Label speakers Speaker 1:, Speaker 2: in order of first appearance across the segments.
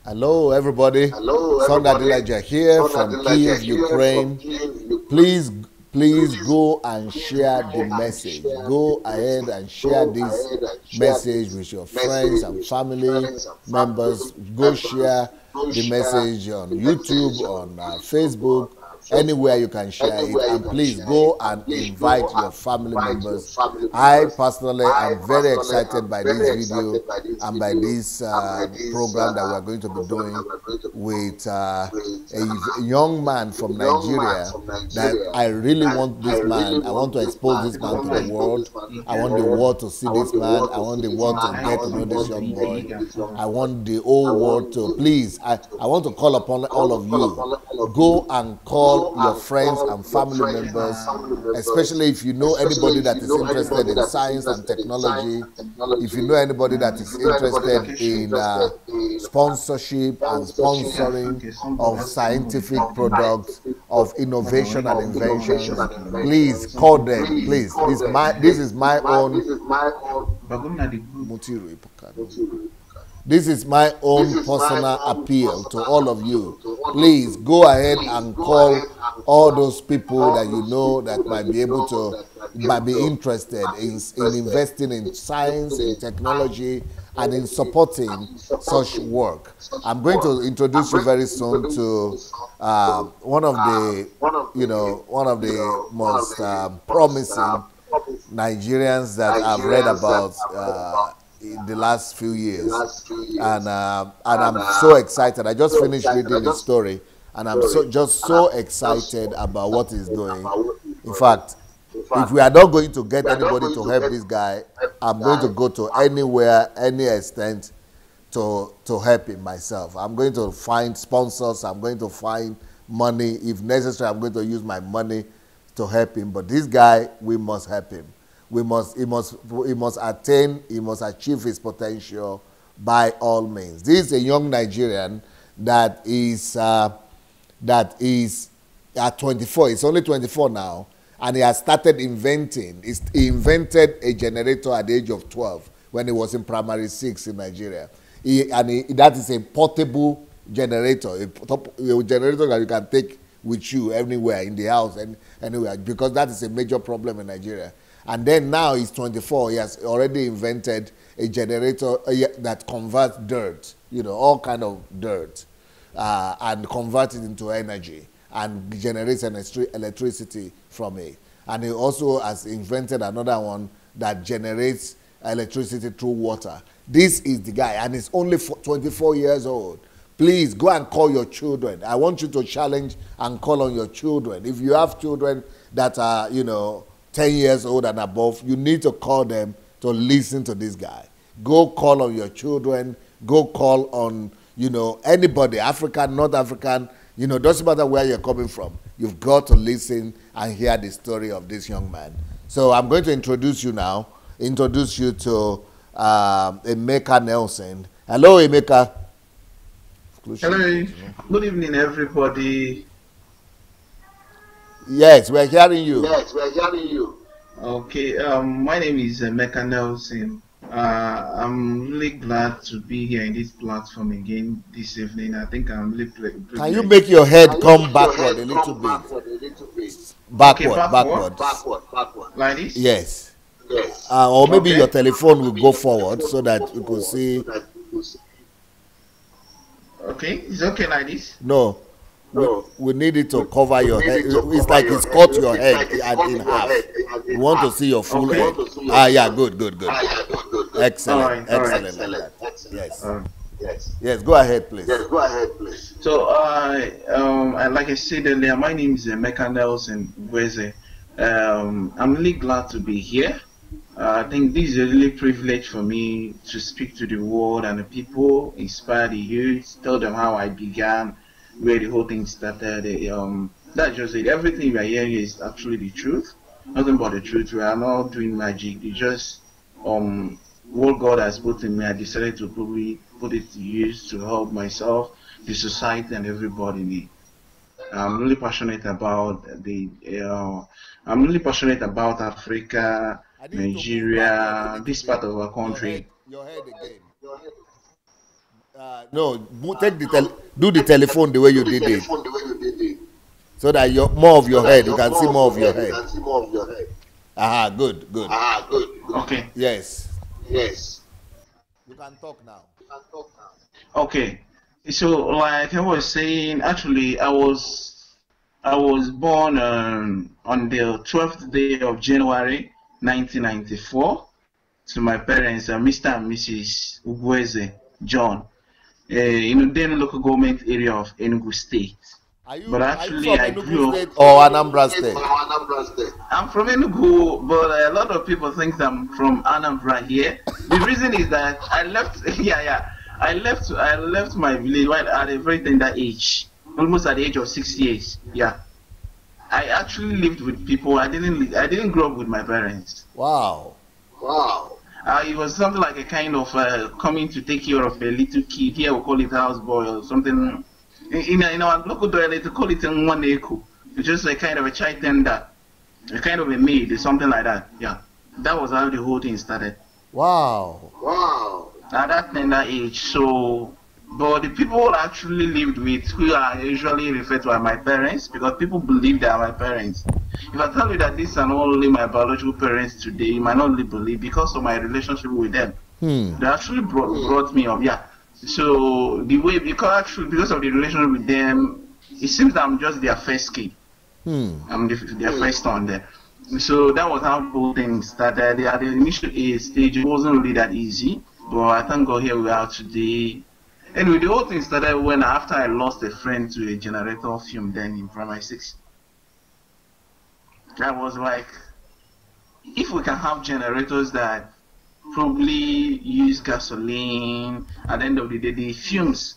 Speaker 1: Hello, everybody. Adelaja here from Kiev, Ukraine. Please go and share the message. Go ahead and share this message with your friends and family members. Go share the message on YouTube, on Facebook, anywhere you can share it. And please go and invite your family members. I personally am very excited by this video and by this program that we are going to be doing with a young man from Nigeria that I really want this man. I want to expose this man to the world. I want the world to see this man. I want the world to get to know this young boy. I want the whole world to, please, I want to call upon all of you. Go and call your friends and family members, especially if you know anybody that is interested in science and technology, if you know anybody that is interested in sponsorship and sponsoring of scientific products, of innovation and inventions, please call them. Please, this is my own. This is my own personal appeal to all of you. Please go ahead and call all those people that you know that might be interested in investing in science, in technology, and in supporting such work. I'm going to introduce you very soon to one of the most promising Nigerians that I've read about in the last few years, and I'm so excited. I just finished reading his story, and I'm so excited about what he's doing. In fact, if we are not going to get anybody to help this guy, I'm going to go to anywhere, any extent to help him myself. I'm going to find sponsors. I'm going to find money. If necessary, I'm going to use my money to help him. But this guy, we must help him. He must achieve his potential by all means. This is a young Nigerian that is at 24. He's only 24 now, and he has started inventing. He invented a generator at the age of 12 when he was in primary 6 in Nigeria. That is a portable generator, a generator that you can take with you anywhere in the house and anywhere, because that is a major problem in Nigeria. And then now he's 24. He has already invented a generator that converts dirt, all kind of dirt, and converts it into energy and generates electricity from it. And he also has invented another one that generates electricity through water. This is the guy, and he's only 24 years old. Please go and call your children. I want you to challenge and call on your children. If you have children that are, 10 years old and above, you need to call them to listen to this guy. Go call on your children. Go call on, anybody, African, not African, doesn't matter where you're coming from. You've got to listen and hear the story of this young man. So I'm going to introduce you to Emeka Nelson. Hello, Emeka.
Speaker 2: Hello. Good evening, everybody.
Speaker 1: Yes, we're hearing you.
Speaker 2: Okay, my name is Emeka Nelson. I'm really glad to be here in this platform again this evening. I think I'm really privileged.
Speaker 1: Can you make your head come backward a little bit? Backward.
Speaker 2: Like this?
Speaker 1: Yes. Or maybe your telephone will go forward so that you can see.
Speaker 2: Okay, it's okay like this?
Speaker 1: No. We need it to cover your head. It's like it's cut your head in half. We want to see your full head. Yeah, good. Excellent. Yes, go ahead, please.
Speaker 2: So, like I said earlier, my name is Emeka Nelson. I'm really glad to be here. I think this is a really privilege for me to speak to the world and the people, inspire the youth, tell them how I began, where the whole thing started. That's just it. Everything we are hearing is actually the truth. Nothing but the truth. We are not doing magic. It's just what God has put in me, I decided to probably put it to use to help myself, the society, and everybody. I'm really passionate about I'm really passionate about Africa,
Speaker 1: I need you to move backward a
Speaker 2: Nigeria,
Speaker 1: little
Speaker 2: this
Speaker 1: bit.
Speaker 2: part of our country.
Speaker 1: Your head again. No, take do the telephone the way you did it, so that more of your head. You can see more of your head. Aha, good, good.
Speaker 2: Okay.
Speaker 1: Yes. You can talk now.
Speaker 2: Okay. So, like I was saying, actually, I was born on the 12th day of January, 1994, to my parents, Mr. and Mrs. Ugweze John, in the then local government area of Enugu State. But
Speaker 1: Are you
Speaker 2: actually,
Speaker 1: from
Speaker 2: I
Speaker 1: Enugu
Speaker 2: grew up.
Speaker 1: State or Anambra State?
Speaker 2: I'm from Enugu, but a lot of people think I'm from Anambra here. The reason is that I left. Yeah. I left my village at a very tender age, almost at the age of 6 years. Yeah. I actually lived with people. I didn't grow up with my parents.
Speaker 1: Wow.
Speaker 2: It was something like a kind of coming to take care of a little kid. Here we call it houseboy or something. In our local dialect, they call it one echo. It's just a kind of a child tender, a kind of a maid or something like that. Yeah, that was how the whole thing started.
Speaker 1: Wow.
Speaker 2: At that tender age, so. But the people I actually lived with, who are usually referred to as my parents, because people believe they are my parents. If I tell you that these are not only my biological parents today, you might not really believe because of my relationship with them. They actually brought me up, yeah. So the way because of the relationship with them, it seems that I'm just their first kid. I'm their first son there. So that was how the whole thing started. At the initial stage, it wasn't really that easy, but I thank God here we are today. Anyway, the whole thing started when after I lost a friend to a generator fume then in primary 6. I was like, if we can have generators that probably use gasoline, at the end of the day, the fumes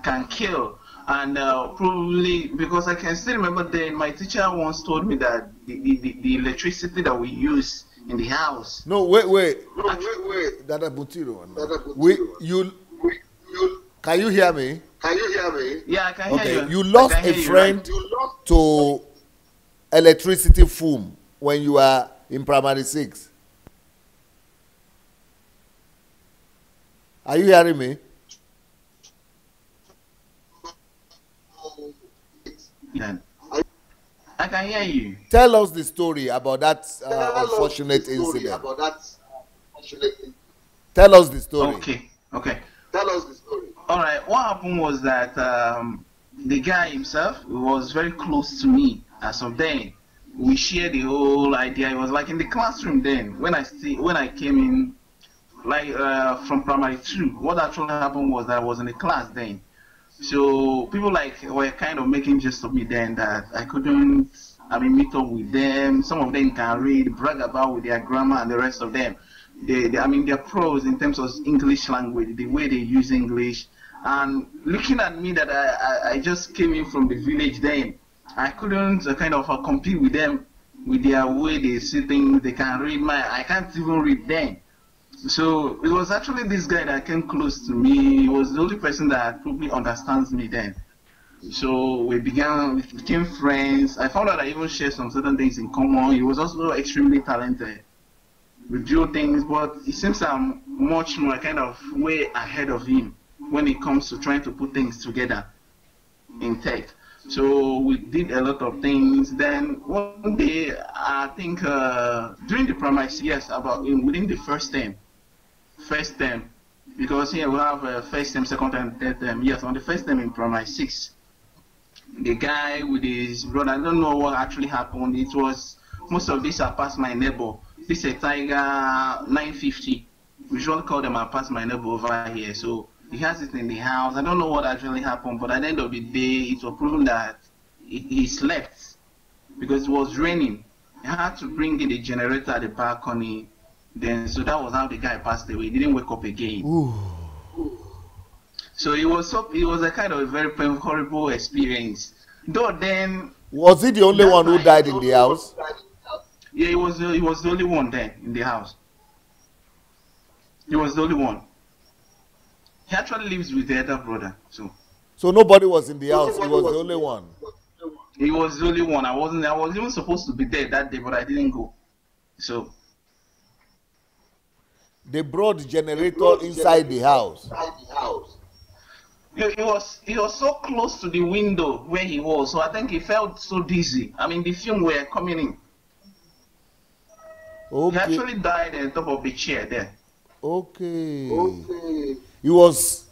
Speaker 2: can kill. And probably, because I can still remember then, my teacher once told me that the electricity that we use in the house.
Speaker 1: No, wait. Dada Butiro. Can you hear me?
Speaker 2: Yeah, I can hear you.
Speaker 1: Okay, you lost a friend to electricity fume when you were in primary 6. Are you hearing me?
Speaker 2: Yeah. I can hear you.
Speaker 1: Tell us the story about that unfortunate incident. Tell us the story.
Speaker 2: Okay. Tell us the story. All right. What happened was that the guy himself was very close to me as of then. We shared the whole idea. It was like in the classroom then. When I came in, like from primary 2, what actually happened was that I was in the class then. So people were kind of making jest of me then that I couldn't meet up with them. Some of them can read, brag about with their grammar and the rest of them. They're pros in terms of English language, the way they use English. And looking at me that I just came in from the village then, I couldn't kind of compete with them with their way they see things. They can read I can't even read them. So it was actually this guy that came close to me. He was the only person that probably understands me then. So we became friends. I found out I even shared some certain things in common. He was also extremely talented. We do things, but it seems I'm much more kind of way ahead of him when it comes to trying to put things together in tech. So we did a lot of things. Then one day, I think during the primary years, within the first term, because here we have first term, second term, third term. Yes, on the first term in primary 6, the guy with his brother, I don't know what actually happened. It was most of these are past my neighbor. This is a Tiger 950. We usually call them past my neighbor over here. So he has it in the house. I don't know what actually happened, but at the end of the day, it was proven that he slept because it was raining. He had to bring in the generator at the balcony. Then, so that was how the guy passed away. He didn't wake up again.
Speaker 1: Ooh.
Speaker 2: So it was a kind of a very horrible experience. Though then,
Speaker 1: was he the only one who died in the house?
Speaker 2: Yeah, he was the only one there in the house. He was the only one. He actually lives with the elder brother.
Speaker 1: So nobody was in the house. He was the only one.
Speaker 2: He was the only one. I was even supposed to be there that day, but I didn't go. So
Speaker 1: they brought the generator inside the house.
Speaker 2: He was so close to the window where he was, so I think he felt so dizzy. I mean, the fumes were coming in.
Speaker 1: Okay.
Speaker 2: He actually died on top of the chair there.
Speaker 1: Okay. He was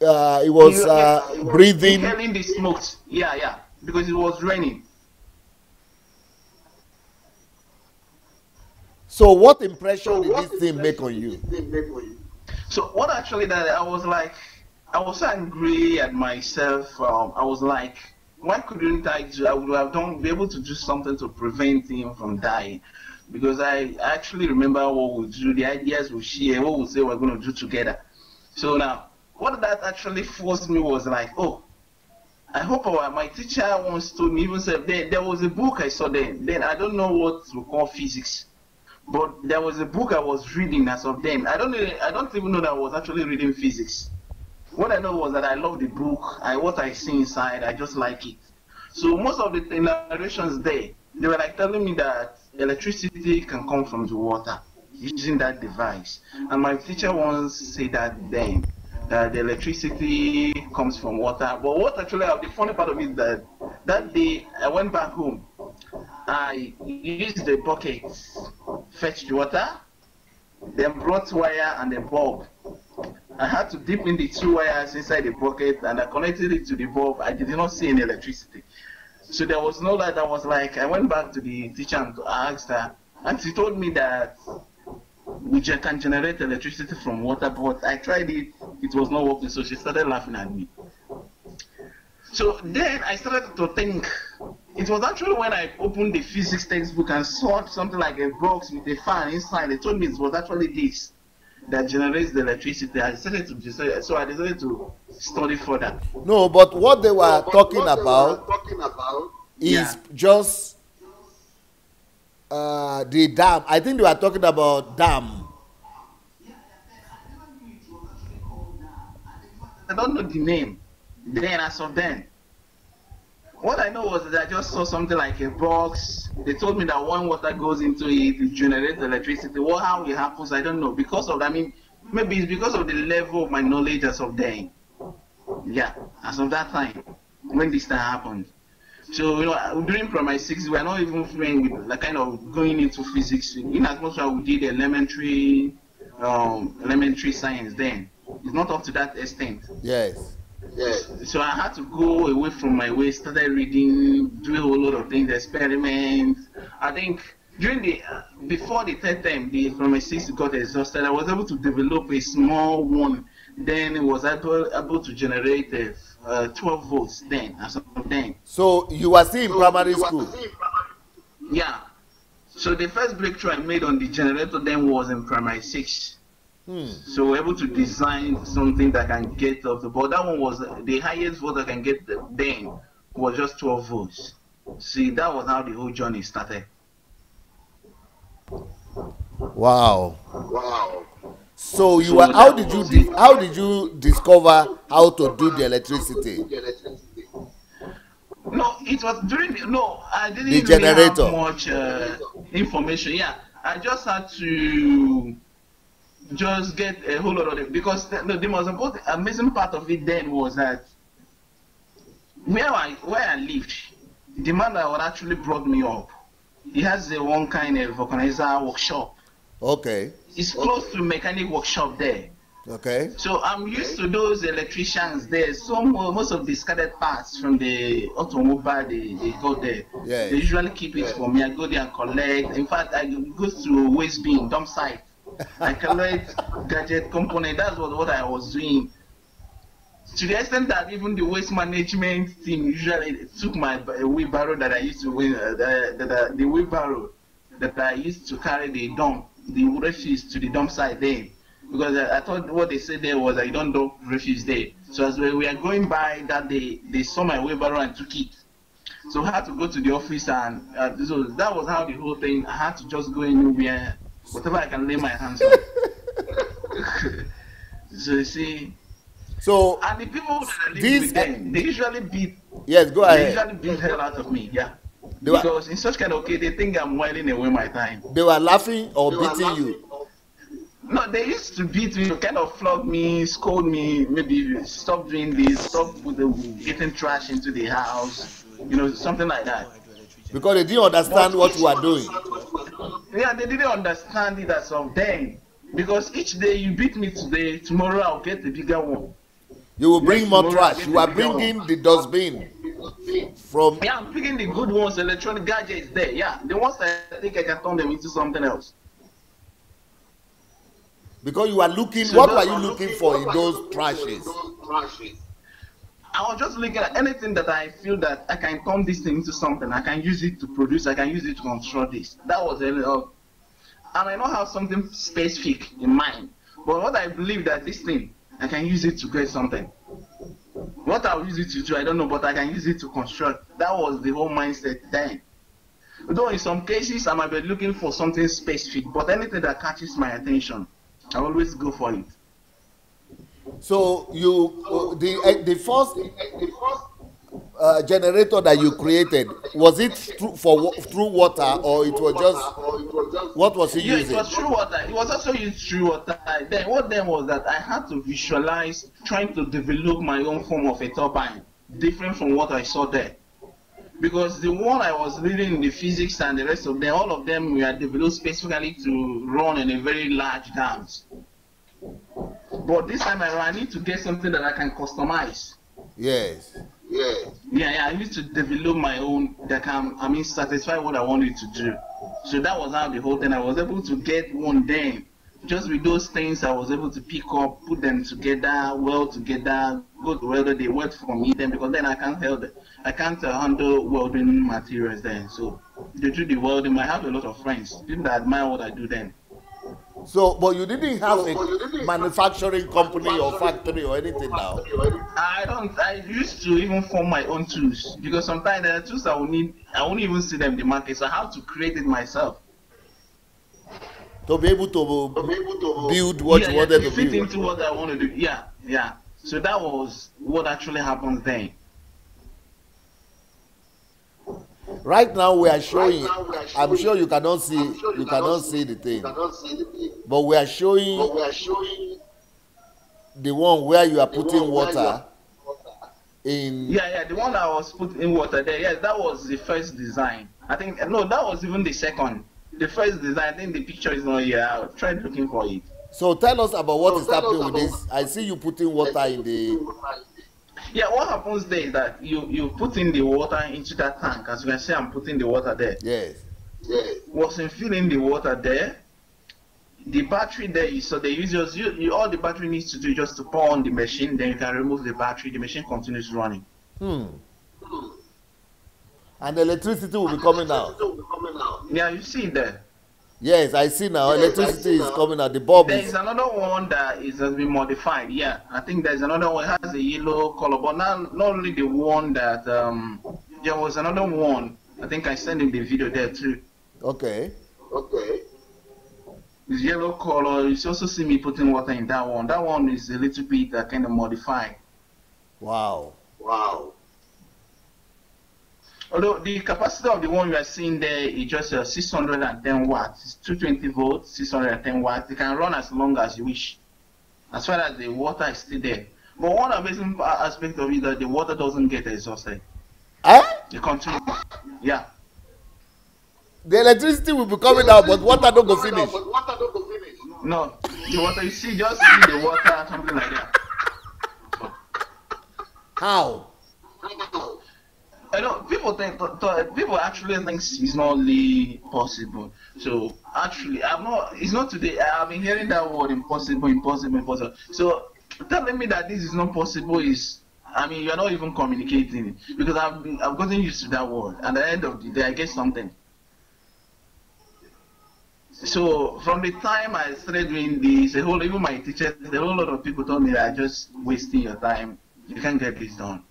Speaker 1: breathing.
Speaker 2: Inhaling the smoke. Yeah, because it was raining.
Speaker 1: So what impression did this thing make on you?
Speaker 2: So what actually that I was angry at myself. I was like, why couldn't I would have be able to do something to prevent him from dying? Because I actually remember what we do, the ideas we share, what we say we're going to do together. So now, what that actually forced me was like, oh, I hope my teacher once told me, even said, there was a book I saw then. Then I don't know what we call physics, but there was a book I was reading as of then. I don't even know that I was actually reading physics. What I know was that I love the book. What I see inside, I just like it. So most of the narrations there, they were like telling me that electricity can come from the water using that device. And my teacher once said that then, that the electricity comes from water. But what actually, the funny part of it is that day I went back home. I used the bucket, fetched water, then brought wire and a bulb. I had to dip in the 2 wires inside the bucket and I connected it to the bulb. I did not see any electricity. So there was no light. I was like, I went back to the teacher and asked her, and she told me that we can generate electricity from water, but I tried it, it was not working, so she started laughing at me. So then I started to think, it was actually when I opened the physics textbook and saw something like a box with a fan inside. They told me it was actually this that generates the electricity. I decided to study further.
Speaker 1: No, but what they were talking about is just the dam. I think they were talking about dam.
Speaker 2: I don't know the name. Then as of then, what I know was that I just saw something like a box. They told me that when water goes into it, it generates electricity. How it happens, I don't know. Maybe it's because of the level of my knowledge as of then. Yeah, as of that time, when this thing happened. So, during primary 6, we were not even fluent with the kind of going into physics. In as much as we did elementary science then. It's not up to that extent.
Speaker 1: Yes.
Speaker 2: So I had to go away from my way, started reading, do a whole lot of things, experiments. I think before the third time, from my 6 got exhausted, I was able to develop a small one. Then it was able to generate 12 volts then, as of then.
Speaker 1: So you were still in primary school?
Speaker 2: Yeah. So the first breakthrough I made on the generator then was in primary 6. So we're able to design something that can get up the board. That one was the highest volt I can get then was just 12 volts. See, that was how the whole journey started.
Speaker 1: Wow. So how did you discover how to do the electricity?
Speaker 2: No, it was I didn't
Speaker 1: the generator.
Speaker 2: Really have much information. Yeah, I just had to just get a whole lot of it, because the most important, amazing part of it then was that where I lived, the man that actually brought me up, he has one kind of vulcanizer workshop.
Speaker 1: Okay.
Speaker 2: It's close to mechanic workshop there.
Speaker 1: Okay.
Speaker 2: So I'm used to those electricians there. So most of the scattered parts from the automobile, they go there.
Speaker 1: Yeah.
Speaker 2: They usually keep it for me. I go there and collect. In fact, I go to waste bin, dump site. I collect gadget component. That's what I was doing. To the extent that even the waste management team usually took my wheelbarrow that I used to win, the wheelbarrow that I used to carry the refuse to the dump site there. Because I thought what they said there was I don't dump refuse there. So as we were going by that day, they saw my wheelbarrow and took it. So I had to go to the office, and so that was how the whole thing. I had to just go anywhere, whatever I can lay my hands on. So you see,
Speaker 1: So
Speaker 2: and the people that I live
Speaker 1: these
Speaker 2: with them, they usually beat.
Speaker 1: yes, go
Speaker 2: They
Speaker 1: ahead.
Speaker 2: usually beat hell out of me. Yeah.
Speaker 1: They were
Speaker 2: Because in such kind of case, they think I'm whiling away my time.
Speaker 1: they were laughing or beating you.
Speaker 2: No, they used to beat me, kind of flog me, scold me, maybe stop doing this, stop with getting trash into the house, something like that.
Speaker 1: Because they didn't understand what you are doing.
Speaker 2: Yeah, they didn't understand it as of then. Because each day you beat me today, tomorrow I'll get the bigger one.
Speaker 1: You will bring more trash. You are bringing the dustbin from.
Speaker 2: Yeah, I'm picking the good ones, electronic gadgets there. Yeah, the ones that I think I can turn them into something else.
Speaker 1: Because you are looking, so what were you looking for in those trashes?
Speaker 2: I was just looking at anything that I feel that I can turn this thing into something. I can use it to produce. I can use it to construct this. That was it. I might not have something specific in mind, but what I believe that this thing, I can use it to create something. What I'll use it to do, I don't know, but I can use it to construct. That was the whole mindset then. Though in some cases, I might be looking for something specific, but anything that catches my attention, I always go for it.
Speaker 1: So you, the first generator that you created, was it through water, or it was just, what was it using?
Speaker 2: It was through water. It was also used through water. Then what then was that I had to visualize trying to develop my own form of a turbine, different from what I saw there. Because the one I was reading in the physics and the rest of them, all of them were developed specifically to run in a very large dams. But this time around, I need to get something that I can customize.
Speaker 1: Yes.
Speaker 2: Yeah. I need to develop my own that can, satisfy what I wanted to do. So that was how the whole thing. I was able to get one then. Just with those things, I was able to pick up, put them together, weld together, go to welder. They work for me then, because then I can't handle welding materials then. So they do the welding. I have a lot of friends, people that admire what I do then.
Speaker 1: So, but you didn't have a manufacturing company or factory or anything now?
Speaker 2: I used to even form my own tools, because sometimes there are tools I won't even see them in the market, so I have to create it myself.
Speaker 1: To be able to build what you wanted to
Speaker 2: fit
Speaker 1: build.
Speaker 2: Into what I want to do. Yeah. So that was what actually happened then.
Speaker 1: Right now we are showing. I'm sure you cannot see. You cannot see the thing. But we are showing the one where you are putting water in.
Speaker 2: Yeah. The one that was put in water there. Yes, that was the first design. I think that was even the second. The first design. I think the picture is not here. I tried looking for it.
Speaker 1: So tell us about what is happening with this. I see you putting water in the.
Speaker 2: Yeah, what happens there is that you put in the water into that tank. As you can see, I'm putting the water there.
Speaker 1: Yes.
Speaker 2: Once in filling the water there, the battery there, so they use all the battery needs to do just to power on the machine. Then you can remove the battery. The machine continues running.
Speaker 1: And the electricity will be coming out.
Speaker 2: Yeah, you see it there.
Speaker 1: Yes, I see now. Electricity is coming out. The bulb
Speaker 2: is. There's another one that has been modified. Yeah, I think there's another one. It has a yellow color, but not only the one that there was another one. I think I sent in the video there too.
Speaker 1: Okay.
Speaker 2: It's yellow color. You also see me putting water in that one. That one is a little bit kind of modified.
Speaker 1: Wow.
Speaker 2: Although the capacity of the one you are seeing there is just 610 watts. It's 220 volts, 610 watts. It can run as long as you wish, as far as the water is still there. But one amazing aspect of it is that the water doesn't get exhausted. It continues. Yeah.
Speaker 1: The electricity will be coming out, but water don't go finish.
Speaker 2: No, the water, you see, just see the water, something like that.
Speaker 1: How?
Speaker 2: I know people people actually think it's not really possible. So actually, it's not today. I've been hearing that word impossible. So telling me that this is not possible is, you're not even communicating, because I've gotten used to that word. And at the end of the day, I get something. So from the time I started doing this, even my teachers, a whole lot of people told me that I'm just wasting your time. You can't get this done.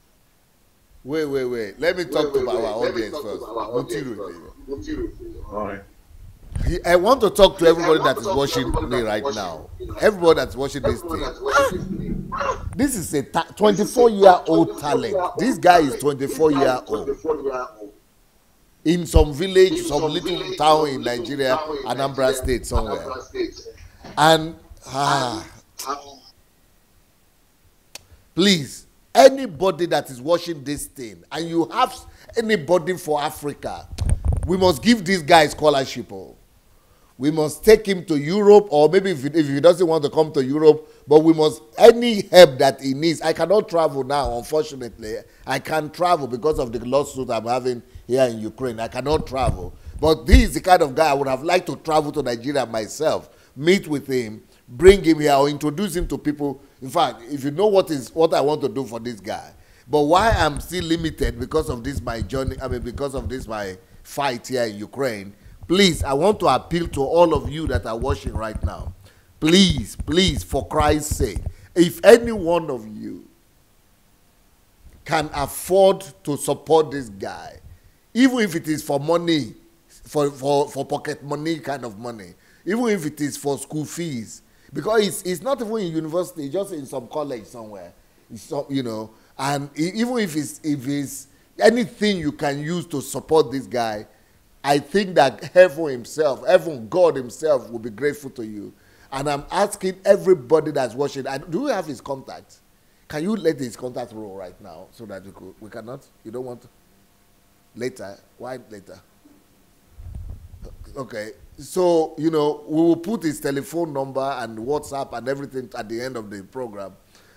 Speaker 1: Wait. Let me talk to our audience first.
Speaker 2: All right.
Speaker 1: I want to talk to everybody that is watching me right now. Everybody that's watching this thing. This is a 24-year-old talent. This guy is 24-year-old. In some village, some little town in Nigeria, Anambra State somewhere. And please, anybody that is watching this thing and you have anybody for Africa, we must give this guy scholarship. We must take him to Europe, or maybe if he doesn't want to come to Europe, but we must, any help that he needs. I cannot travel now, unfortunately. I can't travel because of the lawsuit I'm having here in Ukraine. I cannot travel. But this is the kind of guy I would have liked to travel to Nigeria myself, meet with him, bring him here, or introduce him to people. In fact, if you know what I want to do for this guy. But why I'm still limited because of this my journey, because of this my fight here in Ukraine, please, I want to appeal to all of you that are watching right now. Please, please, for Christ's sake, if any one of you can afford to support this guy, even if it is for money, for pocket money kind of money, even if it is for school fees, because it's not even in university, it's just in some college somewhere, and even if it's anything you can use to support this guy, I think that heaven, God himself will be grateful to you. And I'm asking everybody that's watching, do you have his contact? Can you let his contact roll right now so that we cannot? You don't want to? Later? Why later? Okay. So, we will put his telephone number and WhatsApp and everything at the end of the program.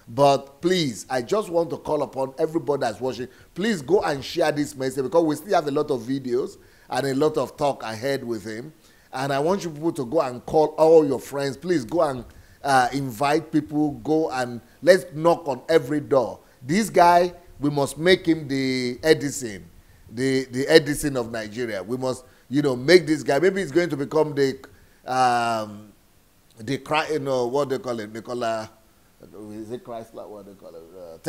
Speaker 1: But please, I just want to call upon everybody that's watching. Please go and share this message because we still have a lot of videos and a lot of talk ahead with him. And I want you people to go and call all your friends. Please go and invite people. Go and let's knock on every door. This guy, we must make him the Edison, the Edison of Nigeria. We must, make this guy. Maybe he's going to become what they call it? They call is it Chrysler? What they call it?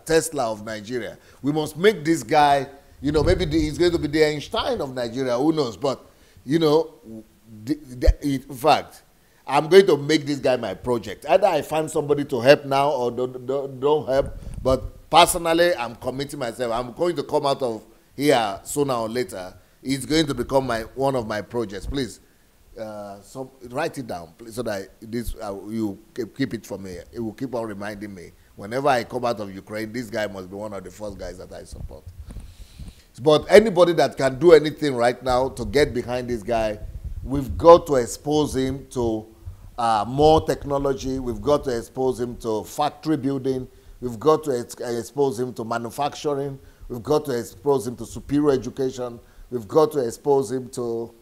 Speaker 1: Tesla of Nigeria. We must make this guy. Maybe he's going to be the Einstein of Nigeria. Who knows? But, in fact, I'm going to make this guy my project. Either I find somebody to help now or don't help. But personally, I'm committing myself. I'm going to come out of here sooner or later. It's going to become one of my projects. Please, write it down please, so that you keep it for me. It will keep on reminding me. Whenever I come out of Ukraine, this guy must be one of the first guys that I support. But anybody that can do anything right now to get behind this guy, we've got to expose him to more technology. We've got to expose him to factory building. We've got to expose him to manufacturing. We've got to expose him to superior education. We've got to expose him to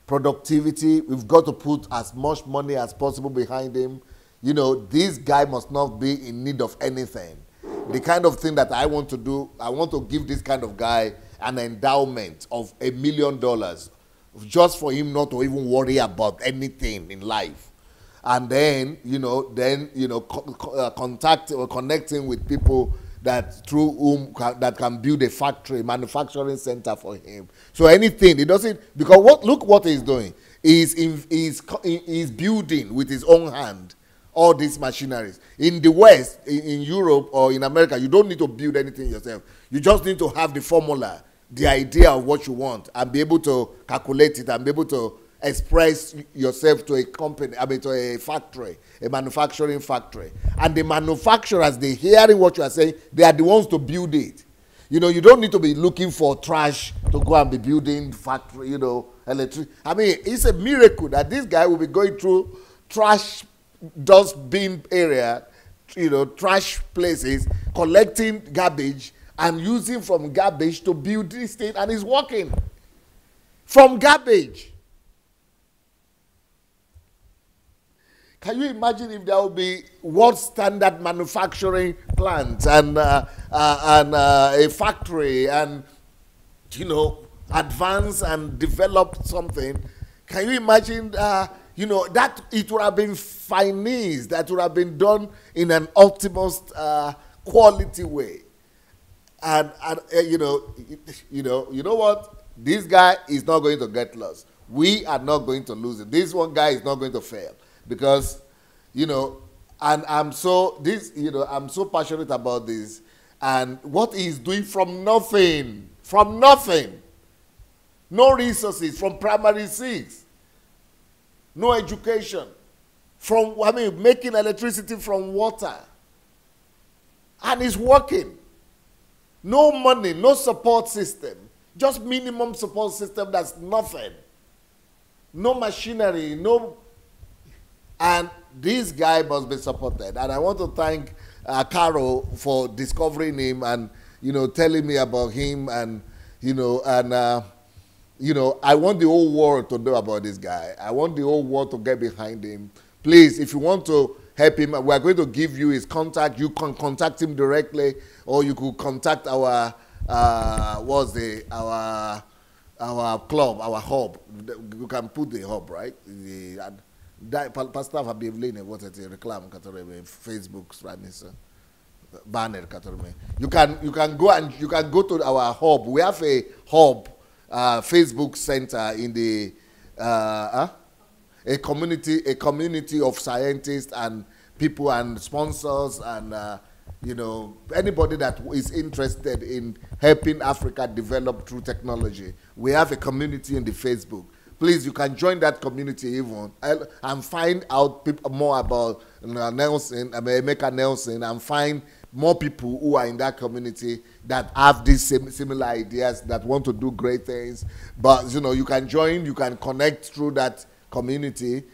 Speaker 1: productivity. We've got to put as much money as possible behind him. This guy must not be in need of anything. The kind of thing that I want to do, I want to give this kind of guy an endowment of $1 million just for him not to even worry about anything in life. And then, contact or connecting with people that through whom that can build a factory, manufacturing center for him. So anything, it doesn't, because look what he's doing. He's building with his own hand all these machineries. In the West, in Europe or in America, you don't need to build anything yourself. You just need to have the formula, the idea of what you want, and be able to calculate it and be able to express yourself to a company, to a factory, a manufacturing factory. And the manufacturers, they hearing what you are saying, they are the ones to build it. You don't need to be looking for trash to go and be building factory, electric. It's a miracle that this guy will be going through trash dustbin area, trash places, collecting garbage and using from garbage to build this thing, and it's working from garbage. Can you imagine if there will be world standard manufacturing plants and a factory and advance and develop something? Can you imagine that it would have been financed, that would have been done in an utmost quality way, and you know what? This guy is not going to get lost. We are not going to lose it. This one guy is not going to fail because, you know, and I'm so I'm so passionate about this, and what he's doing from nothing, no resources, from primary six, no education, making electricity from water, and it's working. No money, no support system, just minimum support system. That's nothing. No machinery, no, and this guy must be supported. And I want to thank Carol for discovering him and, you know, telling me about him, and, you know, I want the whole world to know about this guy. I want the whole world to get behind him. Please, if you want to help him, we are going to give you his contact. You can contact him directly, or you could contact our club, our hub. You can put the hub, right? Pastor Fabievline, what is it? Reclam, Facebook, banner, you can go to our hub. We have a hub, Facebook center in the a community of scientists and people and sponsors and you know, anybody that is interested in helping Africa develop through technology. We have a community in the Facebook. Please, you can join that community even and find out more about Emeka Nelson, and find more people who are in that community that have these similar ideas, that want to do great things. But, you know, you can join, you can connect through that community.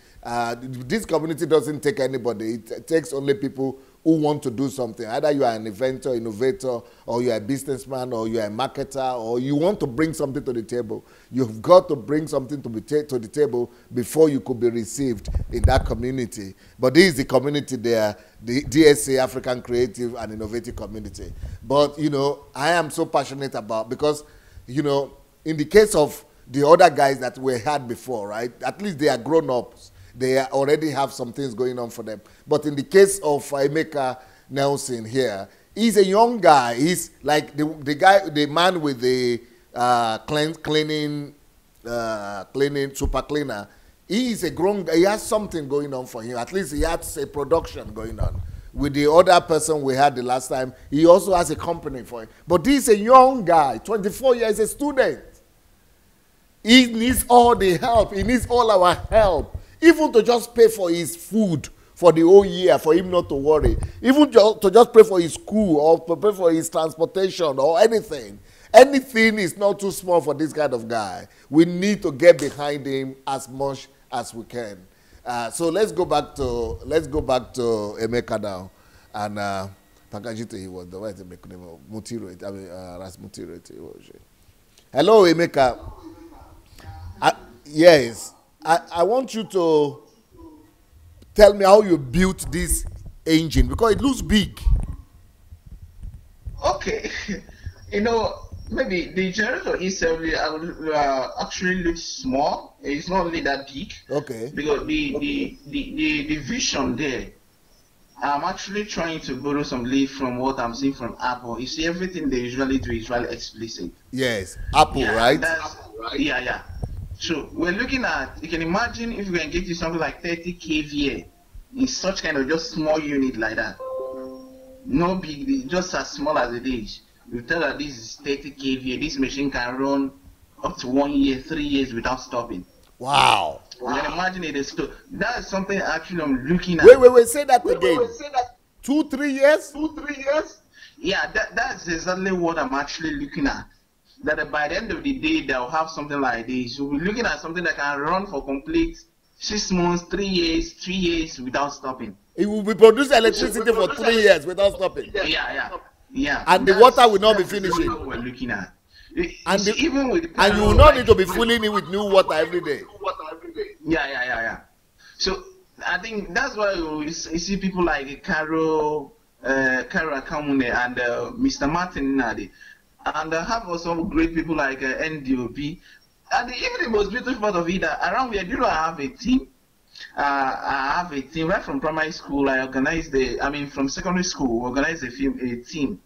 Speaker 1: This community doesn't take anybody. It takes only people who want to do something. Either you are an innovator, or you are a businessman, or you are a marketer, or you want to bring something to the table. You've got to bring something to the table before you could be received in that community. But this is the community there, the DSA, African Creative and Innovative Community. But, you know, I am so passionate about, because, you know, in the case of the other guys that we had before, right, at least they are grown-ups. They already have some things going on for them. But in the case of Emeka Nelson here, he's a young guy. He's like the man with the cleaning super cleaner. He is a grown guy. He has something going on for him. At least he has a production going on. With the other person we had the last time, he also has a company for him. But this is a young guy, 24 years, a student. He needs all the help. He needs all our help. Even to just pay for his food for the whole year, for him not to worry. Even to just pay for his school, or to pay for his transportation, or anything. Anything is not too small for this kind of guy. We need to get behind him as much as we can. So let's go back to Emeka now. And Pakajito, he was the way to make him motivate. I mean, motivate. Hello, Emeka. Yes. I want you to tell me how you built this engine, because it looks big.
Speaker 2: Okay. You know, maybe the generator itself actually looks small. It's not really that big.
Speaker 1: Okay.
Speaker 2: Because the vision there, I'm actually trying to borrow some lead from what I'm seeing from Apple. You see, everything they usually do is really explicit.
Speaker 1: Yes, Apple, yeah, right?
Speaker 2: Yeah. So we're looking at, you can imagine if we can get you something like 30 kVA in such kind of just small unit like that. No big, just as small as it is. You tell that this is 30 kVA. This machine can run up to 1 year, 3 years without stopping.
Speaker 1: Wow.
Speaker 2: You can imagine it is. So that is something actually I'm looking at.
Speaker 1: Wait, say that again. 2-3 years?
Speaker 2: 2-3 years? Yeah, that's exactly what I'm actually looking at. That by the end of the day, they'll have something like this. We'll be looking at something that can run for complete 6 months, 3 years, 3 years without stopping.
Speaker 1: It will be producing electricity for 3 years without stopping.
Speaker 2: Yeah.
Speaker 1: And the water will not be finishing.
Speaker 2: What we're looking at.
Speaker 1: And
Speaker 2: even with
Speaker 1: you will not need to be filling it with new water every day.
Speaker 2: Yeah. So I think that's why you see people like Carol Kamune and Mr. Martin Nadi. And I have also great people like NDOB. And even the most beautiful part of it, around here, I have a team. I have a team right from primary school. From secondary school, we organized a team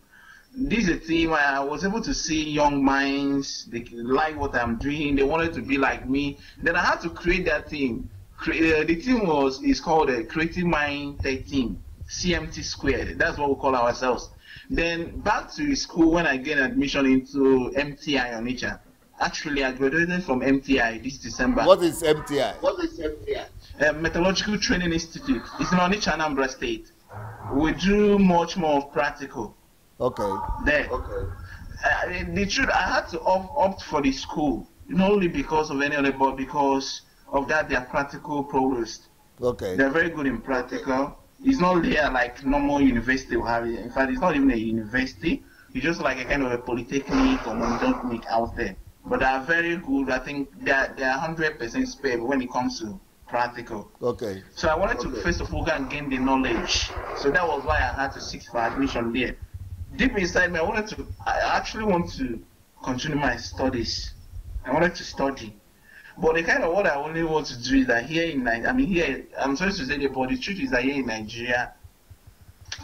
Speaker 2: this is a team I was able to see young minds. They like what I'm doing. They wanted to be like me. Then I had to create that team. The team is called a Creative Mind Tech Team, CMT Squared. That's what we call ourselves. Then back to school when I gained admission into MTI on Onitsha. Actually, I graduated from MTI this December.
Speaker 1: What is MTI?
Speaker 2: Metallurgical Training Institute. It's in Onitsha, Anambra State. We do much more of practical.
Speaker 1: Okay.
Speaker 2: There. Okay. The truth, I had to opt for the school, not only because of any other, but because of that their practical progress.
Speaker 1: Okay.
Speaker 2: They're very good in practical. It's not there like normal university will have it. In fact, it's not even a university. It's just like a kind of a polytechnic or monotechnic out there. But they are very good. I think they're 100% spare when it comes to practical.
Speaker 1: Okay.
Speaker 2: So I wanted to first of all go and gain the knowledge. So that was why I had to seek for admission there. Deep inside me, I actually want to continue my studies. I wanted to study. But the kind of what I only want to do is that I'm sorry to say it, but the truth is that here in Nigeria,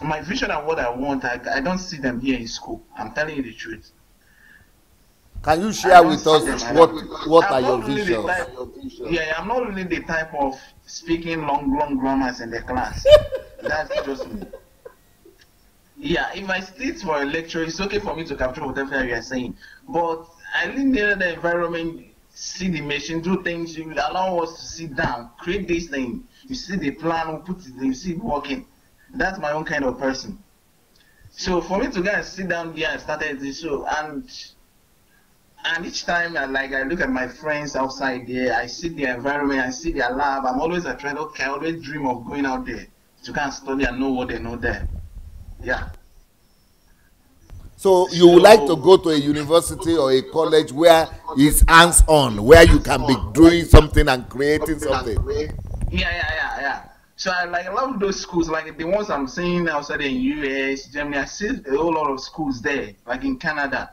Speaker 2: my vision and what I want, I don't see them here in school. I'm telling you the truth.
Speaker 1: Can you share with us what are your visions?
Speaker 2: I'm not really the type of speaking long grammars in the class. That's just me. Yeah, if I sit for a lecture, it's okay for me to capture whatever you are saying. But I live near the environment, see the machine, do things, you allow us to sit down, create this thing. You see the plan, we put it, you see it working. That's my own kind of person. So for me to go and sit down there and started this show, and each time I look at my friends outside there, I see the environment, I see their lab, I'm always a trend, okay, I always dream of going out there to go and study and know what they know there. Yeah.
Speaker 1: So you would like to go to a university or a college where it's hands-on, where you can be doing something and creating something.
Speaker 2: Yeah. So I love those schools, like the ones I'm seeing outside in US, Germany. I see a whole lot of schools there, like in Canada.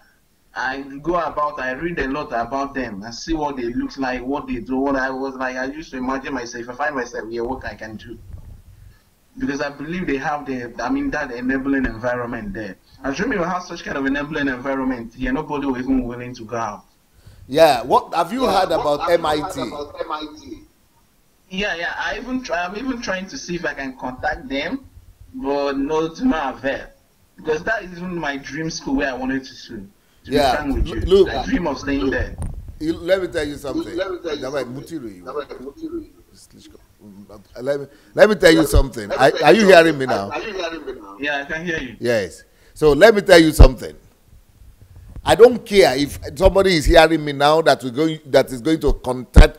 Speaker 2: I go about, I read a lot about them and see what they look like, what they do. What I was like, I used to imagine myself, if I find myself here, what I can do. Because I believe they have that enabling environment there. Assuming you have such kind of enabling environment here, nobody will even willing to go out.
Speaker 1: Yeah, what have you heard about MIT?
Speaker 2: Yeah, I'm even trying to see if I can contact them, but no to no avail. Because that is even my dream school where I wanted to
Speaker 1: yeah,
Speaker 2: with you.
Speaker 1: Look,
Speaker 2: I dream of staying there.
Speaker 1: Let me tell you something. Let me tell you something. Are you hearing me now?
Speaker 2: Yeah, I can hear you.
Speaker 1: Yes. So let me tell you something. I don't care if somebody is hearing me now that is going to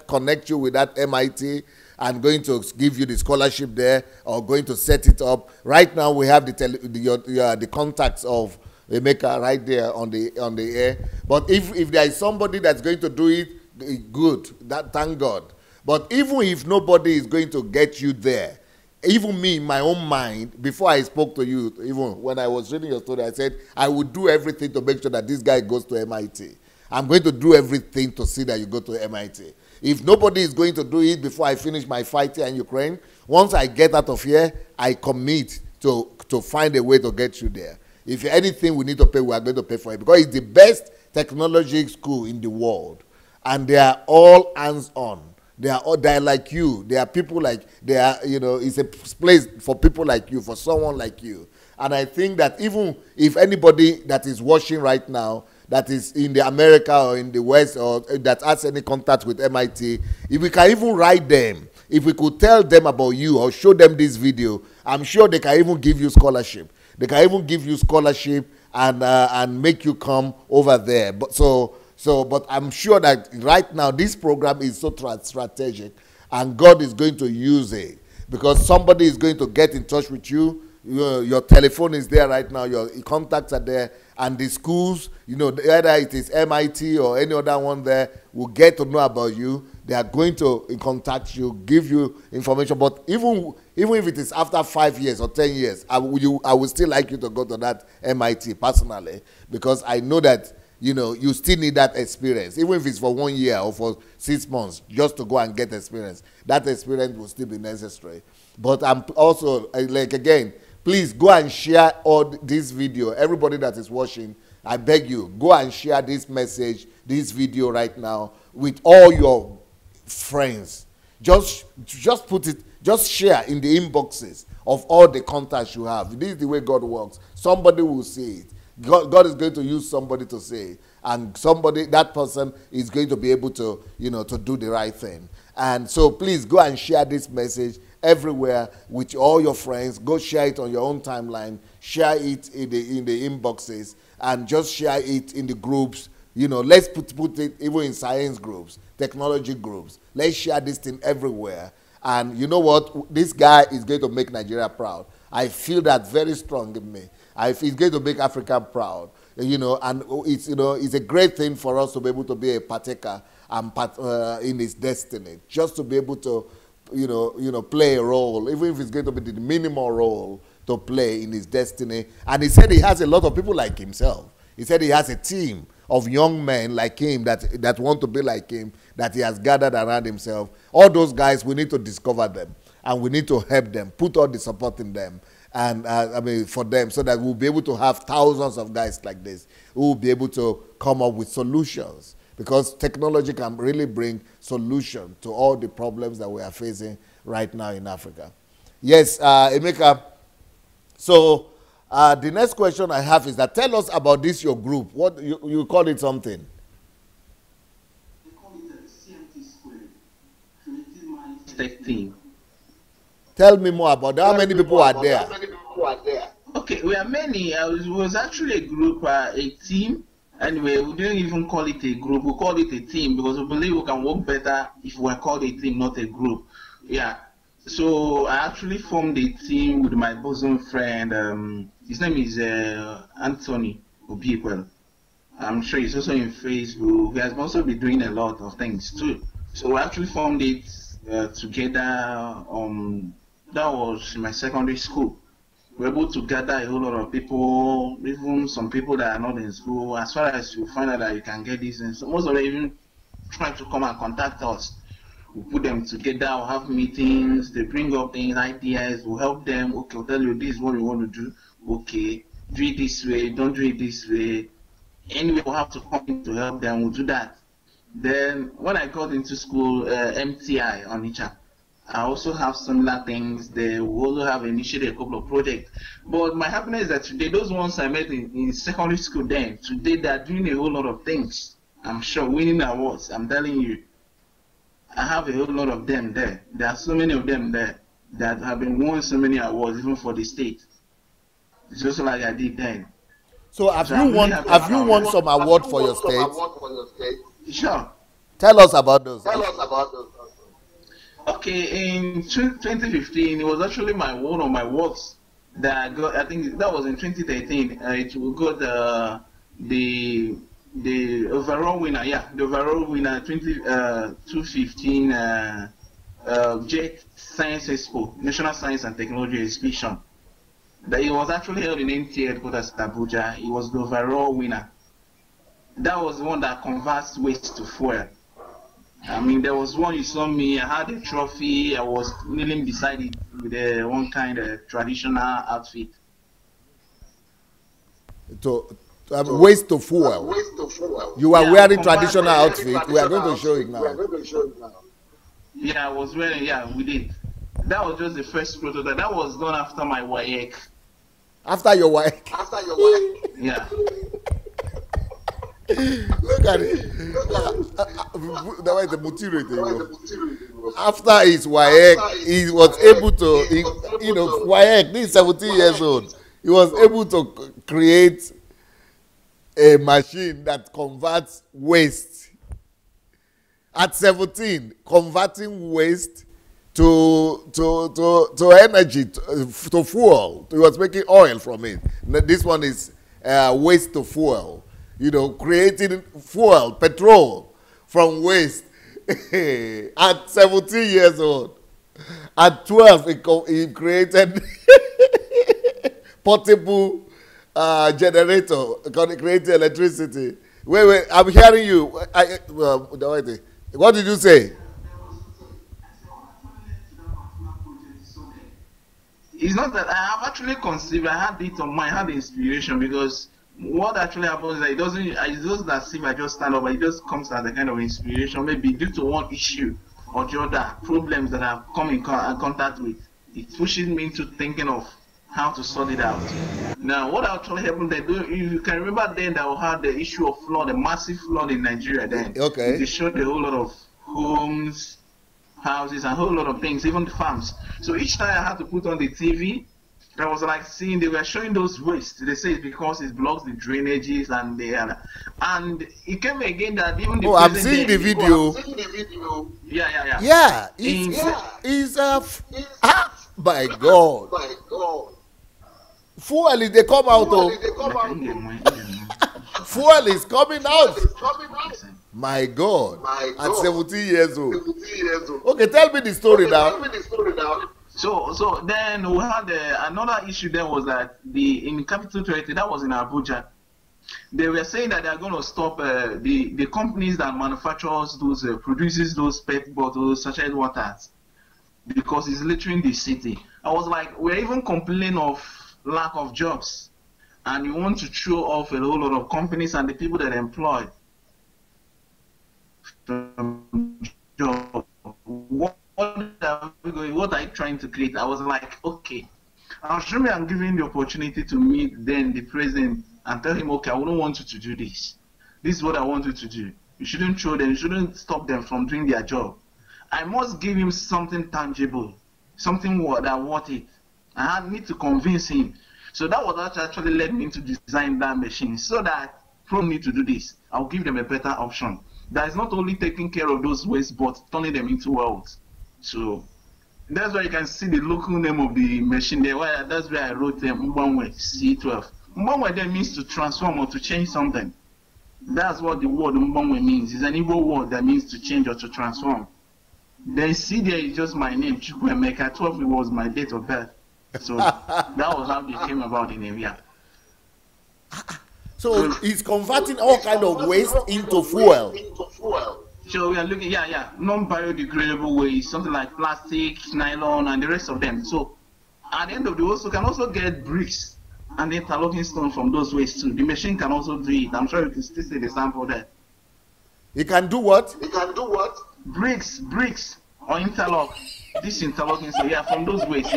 Speaker 1: connect you with that MIT and going to give you the scholarship there or going to set it up. Right now we have the contacts of Emeka right there on the air. But if there is somebody that's going to do it, good. Thank God. But even if nobody is going to get you there, even me in my own mind, before I spoke to you, even when I was reading your story, I said, I would do everything to make sure that this guy goes to MIT. I'm going to do everything to see that you go to MIT. If nobody is going to do it before I finish my fight here in Ukraine, once I get out of here, I commit to find a way to get you there. If anything we need to pay, we are going to pay for it. Because it's the best technology school in the world. And they are all hands-on. They're like you. They are people like, it's a place for people like you, for someone like you. And I think that even if anybody that is watching right now, that is in the America or in the West or that has any contact with MIT, if we can even write them, if we could tell them about you or show them this video, I'm sure they can even give you scholarship. They can even give you scholarship and make you come over there. But I'm sure that right now this program is so strategic and God is going to use it because somebody is going to get in touch with you. Your telephone is there right now. Your contacts are there. And the schools, whether it is MIT or any other one there, will get to know about you. They are going to contact you, give you information. But even if it is after 5 years or 10 years, I would still like you to go to that MIT personally because I know that you still need that experience, even if it's for 1 year or for 6 months, just to go and get experience. That experience will still be necessary. But I'm also, again, please go and share all this video. Everybody that is watching, I beg you, go and share this message, this video right now with all your friends. Just put it, just share in the inboxes of all the contacts you have. This is the way God works. Somebody will see it. God is going to use somebody to say it, and that person is going to be able to, to do the right thing. And so please go and share this message everywhere with all your friends. Go share it on your own timeline. Share it in the inboxes, and just share it in the groups. Let's put it even in science groups, technology groups. Let's share this thing everywhere. And you know what? This guy is going to make Nigeria proud. I feel that very strong in me. He's going to make Africa proud. And it's a great thing for us to be able to be a partaker and in his destiny. Just to be able to, play a role, even if it's going to be the minimal role to play in his destiny. And he said he has a lot of people like himself. He said he has a team of young men like him that want to be like him, that he has gathered around himself. All those guys, we need to discover them, and we need to help them, put all the support in them, and for them, so that we'll be able to have thousands of guys like this who will be able to come up with solutions, because technology can really bring solution to all the problems that we are facing right now in Africa. Yes, Emeka. So the next question I have is that, tell us about this, your group. What you call it something?
Speaker 2: They call it the CMT Square, Creative Minds Tech Team.
Speaker 1: Tell me more about that. How many people are there?
Speaker 2: Okay, we are many. It was actually a group, a team. Anyway, we didn't even call it a group. We called it a team because we believe we can work better if we are called a team, not a group. Yeah. So I actually formed a team with my bosom friend. His name is Anthony Obiekwe. I'm sure he's also in Facebook. He has also been doing a lot of things too. So we actually formed it together. That was in my secondary school. We were able to gather a whole lot of people, even some people that are not in school. As far as you find out that you can get this, and so most of them even try to come and contact us. We put them together, we'll have meetings, they bring up things, ideas, we'll help them. Okay, we'll tell you this is what we want to do. Okay, do it this way, don't do it this way. Anyway, we'll have to come in to help them, we'll do that. Then when I got into school, MTI on Onitsha, I also have similar things. They will also have initiated a couple of projects. But my happiness is that today, those ones I met in secondary school then, today they are doing a whole lot of things. I'm sure, winning awards, I'm telling you. I have a whole lot of them there. There are so many of them there that have been won so many awards, even for the state. It's just like I did then.
Speaker 1: So have you won some award for your state?
Speaker 2: Sure.
Speaker 1: Tell us about those.
Speaker 2: Okay, in 2015, it was actually one of my works that I got. I think that was in 2013. It got the overall winner. Yeah, the overall winner 2015 JET Science Expo, National Science and Technology Exhibition. It was actually held in NTA headquarters at Abuja. It was the overall winner. That was the one that converts waste to fuel. I mean, there was one you saw me. I had a trophy. I was kneeling beside it with one kind of traditional outfit.
Speaker 1: Waste to fuel. You are wearing traditional outfit. We are going to show it now.
Speaker 2: Yeah, I was wearing. Yeah, we did. That was just the first prototype. That was done after my WAEC.
Speaker 1: After your WAEC?
Speaker 2: Yeah.
Speaker 1: Look at it. That was the material. After his WAEC, he was able to, WAEC, this is 17 years old. He was able to create a machine that converts waste. At 17, converting waste to energy, to fuel. He was making oil from it. This one is waste to fuel. Creating fuel, petrol from waste at 17 years old. At 12, he created portable generator, creating electricity. Wait, I'm hearing you. What did you say?
Speaker 2: It's not that I have actually conceived. I had it on my, I had the inspiration, because what actually happens is that it doesn't as if I just stand up, but it just comes as a kind of inspiration, maybe due to one issue or the other, problems that I've come in contact with. It pushes me into thinking of how to sort it out. Now, what actually happened there, if you can remember then that we had the issue of flood, the massive flood in Nigeria then.
Speaker 1: Okay.
Speaker 2: They showed a whole lot of homes, houses, and a whole lot of things, even the farms. So each time I had to put on the TV, I was like seeing, they were showing those wastes. They say it's because it blocks the drainages and it came again that even the
Speaker 1: I'm seeing the video.
Speaker 2: Yeah.
Speaker 1: Yeah, my God. Fuel is they come out of. Fuel is coming out. My God. At 17 years old. Okay, tell me the story now.
Speaker 2: So then we had another issue. Then was that in Capital Territory, that was in Abuja. They were saying that they are going to stop the companies that manufactures those produces those pet bottles, sachet waters, because it's littering the city. I was like, we're even complaining of lack of jobs, and you want to throw off a whole lot of companies and the people that employ jobs. What are you trying to create? I was like, okay, I'm sure I'm giving the opportunity to meet then the president and tell him, okay, I wouldn't want you to do this. This is what I want you to do. You shouldn't throw them, you shouldn't stop them from doing their job. I must give him something tangible, something that worth it. I need to convince him. So that was what actually led me to design that machine, so that pro need to do this. I'll give them a better option. That is not only taking care of those wastes, but turning them into wealth. So that's why you can see the local name of the machine there. That's where I wrote them Mbangwe C12. Mbangwe then means to transform or to change something. That's what the word Mbangwe means. It's an Igbo word that means to change or to transform. Then C there is just my name, Emeka. 12 was my date of birth. So that was how they came about in area.
Speaker 1: So it's converting all kind of waste into fuel.
Speaker 2: So we are looking, non-biodegradable waste, something like plastic, nylon, and the rest of them. So at the end of the day, we can also get bricks and interlocking stone from those wastes too. The machine can also do it. I'm sure you can still see the sample there.
Speaker 1: It can do what?
Speaker 2: Bricks, or interlock. This interlocking stone, from those wastes,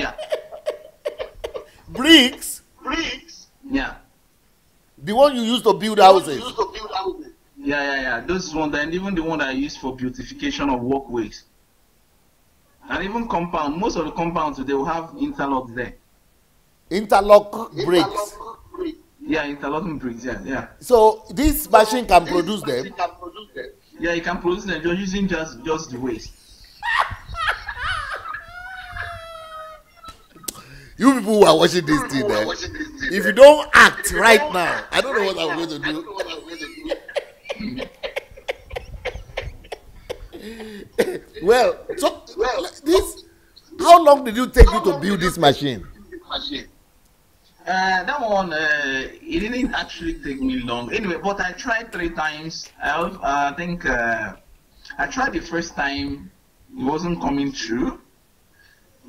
Speaker 1: Bricks?
Speaker 2: Yeah.
Speaker 1: The one you use to build houses?
Speaker 2: Yeah. Those ones, and even the one that I use for beautification of walkways. And even compound, most of the compounds, they will have interlocks there.
Speaker 1: Interlock bricks?
Speaker 2: Yeah, interlocking bricks, yeah.
Speaker 1: So this machine can produce them?
Speaker 2: Yeah, you can produce them just using just the waste.
Speaker 1: You people who are watching this thing, if you don't act right now, I don't know what I'm going to do. Well, this. How long did you take you to build this machine?
Speaker 2: That one, it didn't actually take me long. Anyway, but I tried 3 times. I think I tried the first time, it wasn't coming through.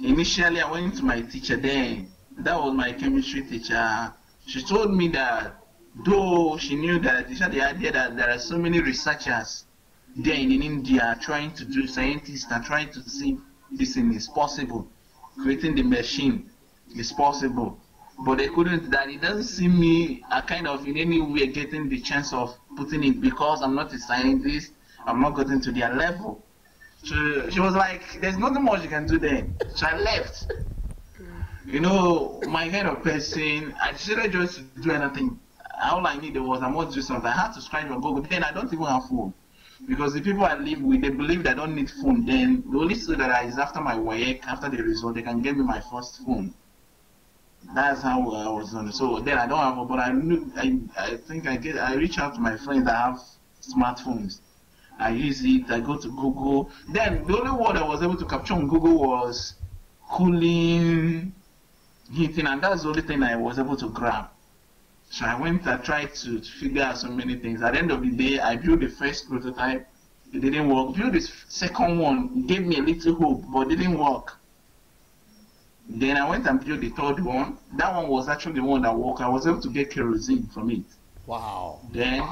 Speaker 2: Initially, I went to my teacher then. That was my chemistry teacher. She told me that though she knew that she had the idea that there are so many researchers there in India trying to do, scientists are trying to see this thing is possible. Creating the machine is possible. But they couldn't, that it doesn't seem me a kind of in any way getting the chance of putting it, because I'm not a scientist, I'm not getting to their level. So she was like, there's nothing much you can do there. So I left. You know, my kind of person, I decided just to do anything. All I needed was I must do something. I had to scratch on Google. Then I don't even have phone. Because the people I live with, they believe that I don't need phone. Then the only thing that is after my work, after the result, they can give me my first phone. That's how I was on. So then I don't have one, but I think I reach out to my friends that have smartphones. I use it, I go to Google. Then the only word I was able to capture on Google was cooling, heating, and that's the only thing I was able to grab. So I tried to figure out so many things. At the end of the day, I built the first prototype. It didn't work. Built the second one, it gave me a little hope, but it didn't work. Then I went and built the third one. That one was actually the one that worked. I was able to get kerosene from it.
Speaker 1: Wow.
Speaker 2: Then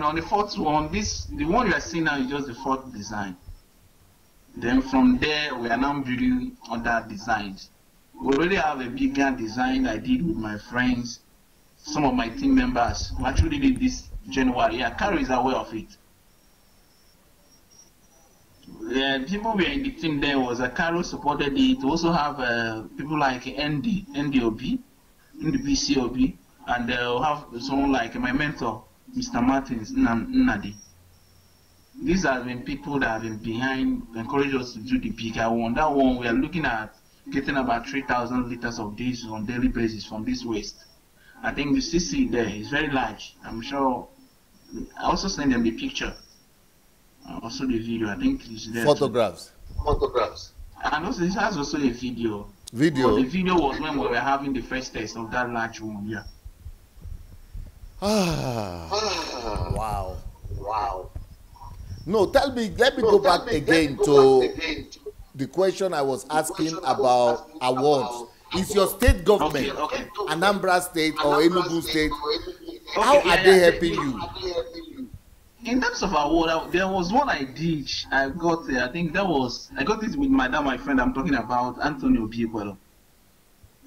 Speaker 2: on the fourth one, the one you are seeing now is just the fourth design. Then from there, we are now building other designs. We already have a bigger design I did with my friends, some of my team members who actually did this January. Yeah, Carrie is aware of it. The people were in the team there was Carol supported it. We also have people like NDOB, NDBCOB, and we'll have someone like my mentor, Mr. Martins Nnadi. These have been people that have been behind, encouraged us to do the bigger one. That one, we are looking at getting about 3,000 liters of diesel on daily basis from this waste. I think you see it there. It's very large. I'm sure. I also send them the picture. Also the video. I think it's there.
Speaker 1: Photographs.
Speaker 2: And also it has also a video.
Speaker 1: Video.
Speaker 2: But the video was when we were having the first test of that large one. Yeah.
Speaker 1: Wow. No, let me go back again to the question I was asking about awards. Is your state government, Anambra State or Enugu State, how are they helping you?
Speaker 2: In terms of award, there was one I did. I got I think I got it with my friend I'm talking about, Antonio Biebolo.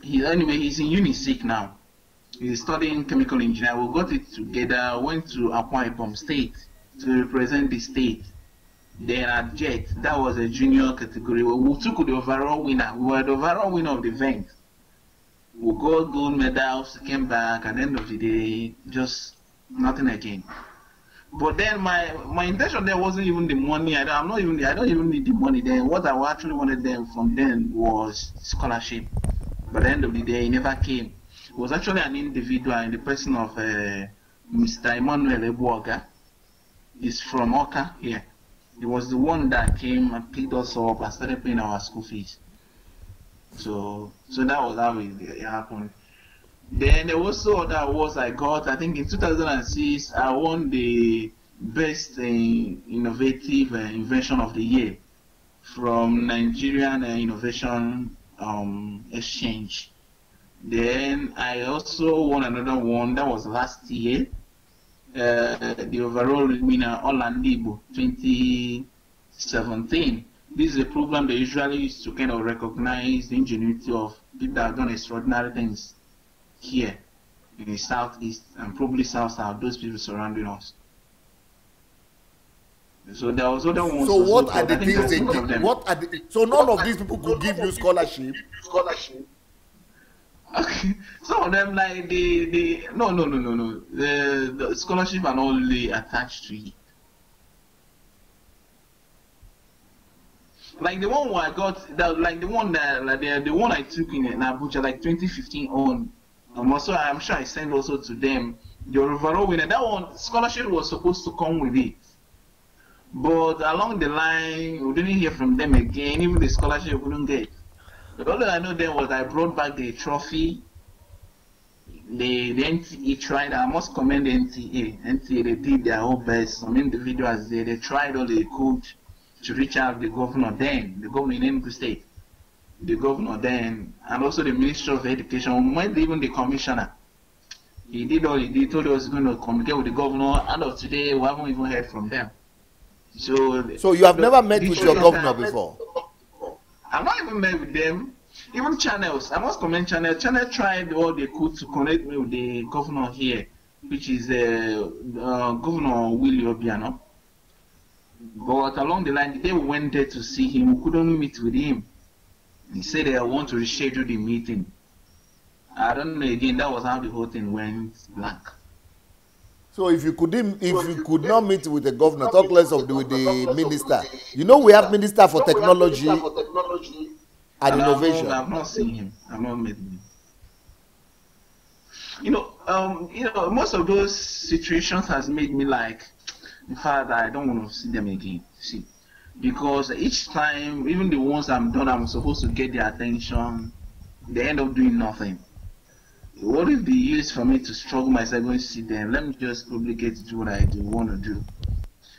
Speaker 2: He's in UNISIC now. He's studying chemical engineering. We got it together, went to Akwa Ibom State to represent the state. Then at JET, that was a junior category. We took the overall winner. We were the overall winner of the event. We got gold medals, came back, at the end of the day, just nothing again. But then my intention there wasn't even the money. I don't even need the money then. What I actually wanted them from then was scholarship. But at the end of the day, it never came. It was actually an individual in the person of Mr. Emmanuel Ebuoga. He's from Oka here. He was the one that came and picked us up and started paying our school fees. So that was how it happened. Then there was also other awards I got. I think in 2006 I won the best innovative invention of the year from Nigerian Innovation Exchange. Then I also won another one that was last year. The overall winner, Olandibo 2017. This is a program they usually use to kind of recognize the ingenuity of people that have done extraordinary things here in the southeast and probably south, those people surrounding us. So there was other ones.
Speaker 1: So what are the things they give? So none of these people could give you scholarship?
Speaker 2: Okay, some of them like no. The scholarship are not only attached to it. Like the one I got, the one I took in Abuja, like 2015 on. Also, I'm sure I sent also to them the overall winner. That one scholarship was supposed to come with it, but along the line we didn't hear from them again. Even the scholarship we couldn't get. But all that I know then was I brought back the trophy. The NTA tried. I must commend the NTA. NTA, they did their whole best. Some individuals they tried all they could to reach out to the governor then, the governor in Enugu State, the governor then, and also the Minister of Education. When even the commissioner, he did all he did. Told us he's going to communicate with the governor. And of today, we haven't even heard from them. So
Speaker 1: you have never met with your governor before?
Speaker 2: I've not even met with them. Even channels, I must commend Channel. Channel tried all they could to connect me with the governor here, which is Governor Willie Obiano. But along the line, the day we went there to see him, we couldn't meet with him. He said they want to reschedule the meeting. I don't know again, that was how the whole thing went blank.
Speaker 1: So if you could not meet with the governor, talk less with the minister. You know we have Minister for Technology and Innovation.
Speaker 2: I've not seen him. I've not met him. Most of those situations has made me like, in fact, I don't want to see them again. See, because each time, even the ones I'm supposed to get their attention, they end up doing nothing. What if the use for me to struggle myself going to see them? Let me just probably get to do what I want to do.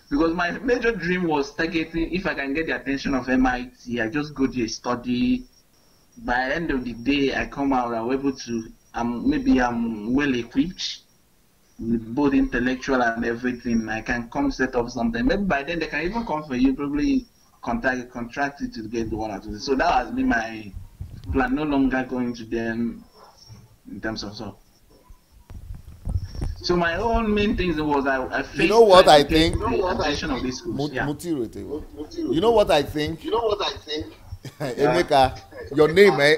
Speaker 2: Because my major dream was targeting, if I can get the attention of MIT, I just go there, study, by the end of the day, I come out, I'm able to, maybe I'm well equipped with both intellectual and everything. I can come set up something. Maybe by then they can even come for you, probably contract you to get the one or two. So that has been my plan, no longer going to them in terms of so. So my own main thing was I faced,
Speaker 1: you know what I think?
Speaker 2: The attention of these schools. Yeah.
Speaker 1: You know what I think?
Speaker 3: You know what I think?
Speaker 1: Emeka, your name, eh?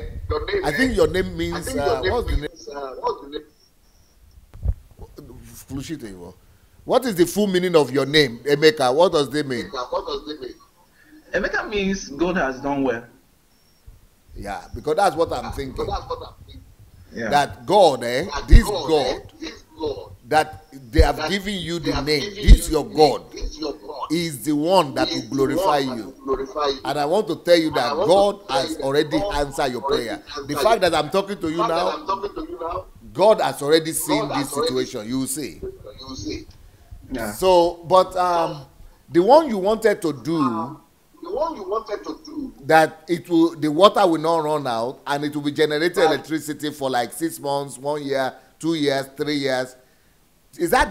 Speaker 1: I think your name means, what's the name?
Speaker 3: What's the name?
Speaker 1: What is the full meaning of your name, Emeka? What does it mean?
Speaker 3: What does it mean?
Speaker 2: Emeka means God has done well.
Speaker 1: Yeah, because that's what I'm thinking.
Speaker 2: Yeah.
Speaker 1: That God, this God, that they have given you the name, this your God, is the one that will glorify you. And I want to tell you that God has already answered your prayer. The fact that I'm talking to you now, God has already seen this situation. You will see.
Speaker 2: Yeah.
Speaker 1: So, but the one you wanted to do, that the water will not run out and it will be generating electricity for like 6 months, 1 year, 2 years, 3 years. Is that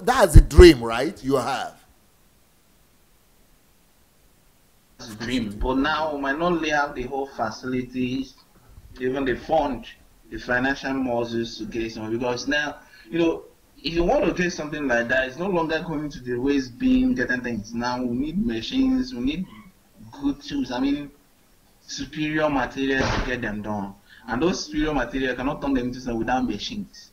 Speaker 1: that's the dream, right? You have.
Speaker 2: Dream, but now we might not only have the whole facilities, even the fund, the financial muscles to get some, because now, if you want to get something like that, it's no longer going to the waste bin getting things. Now we need machines, we need good tools, superior materials to get them done. And those superior materials cannot turn them into something without machines.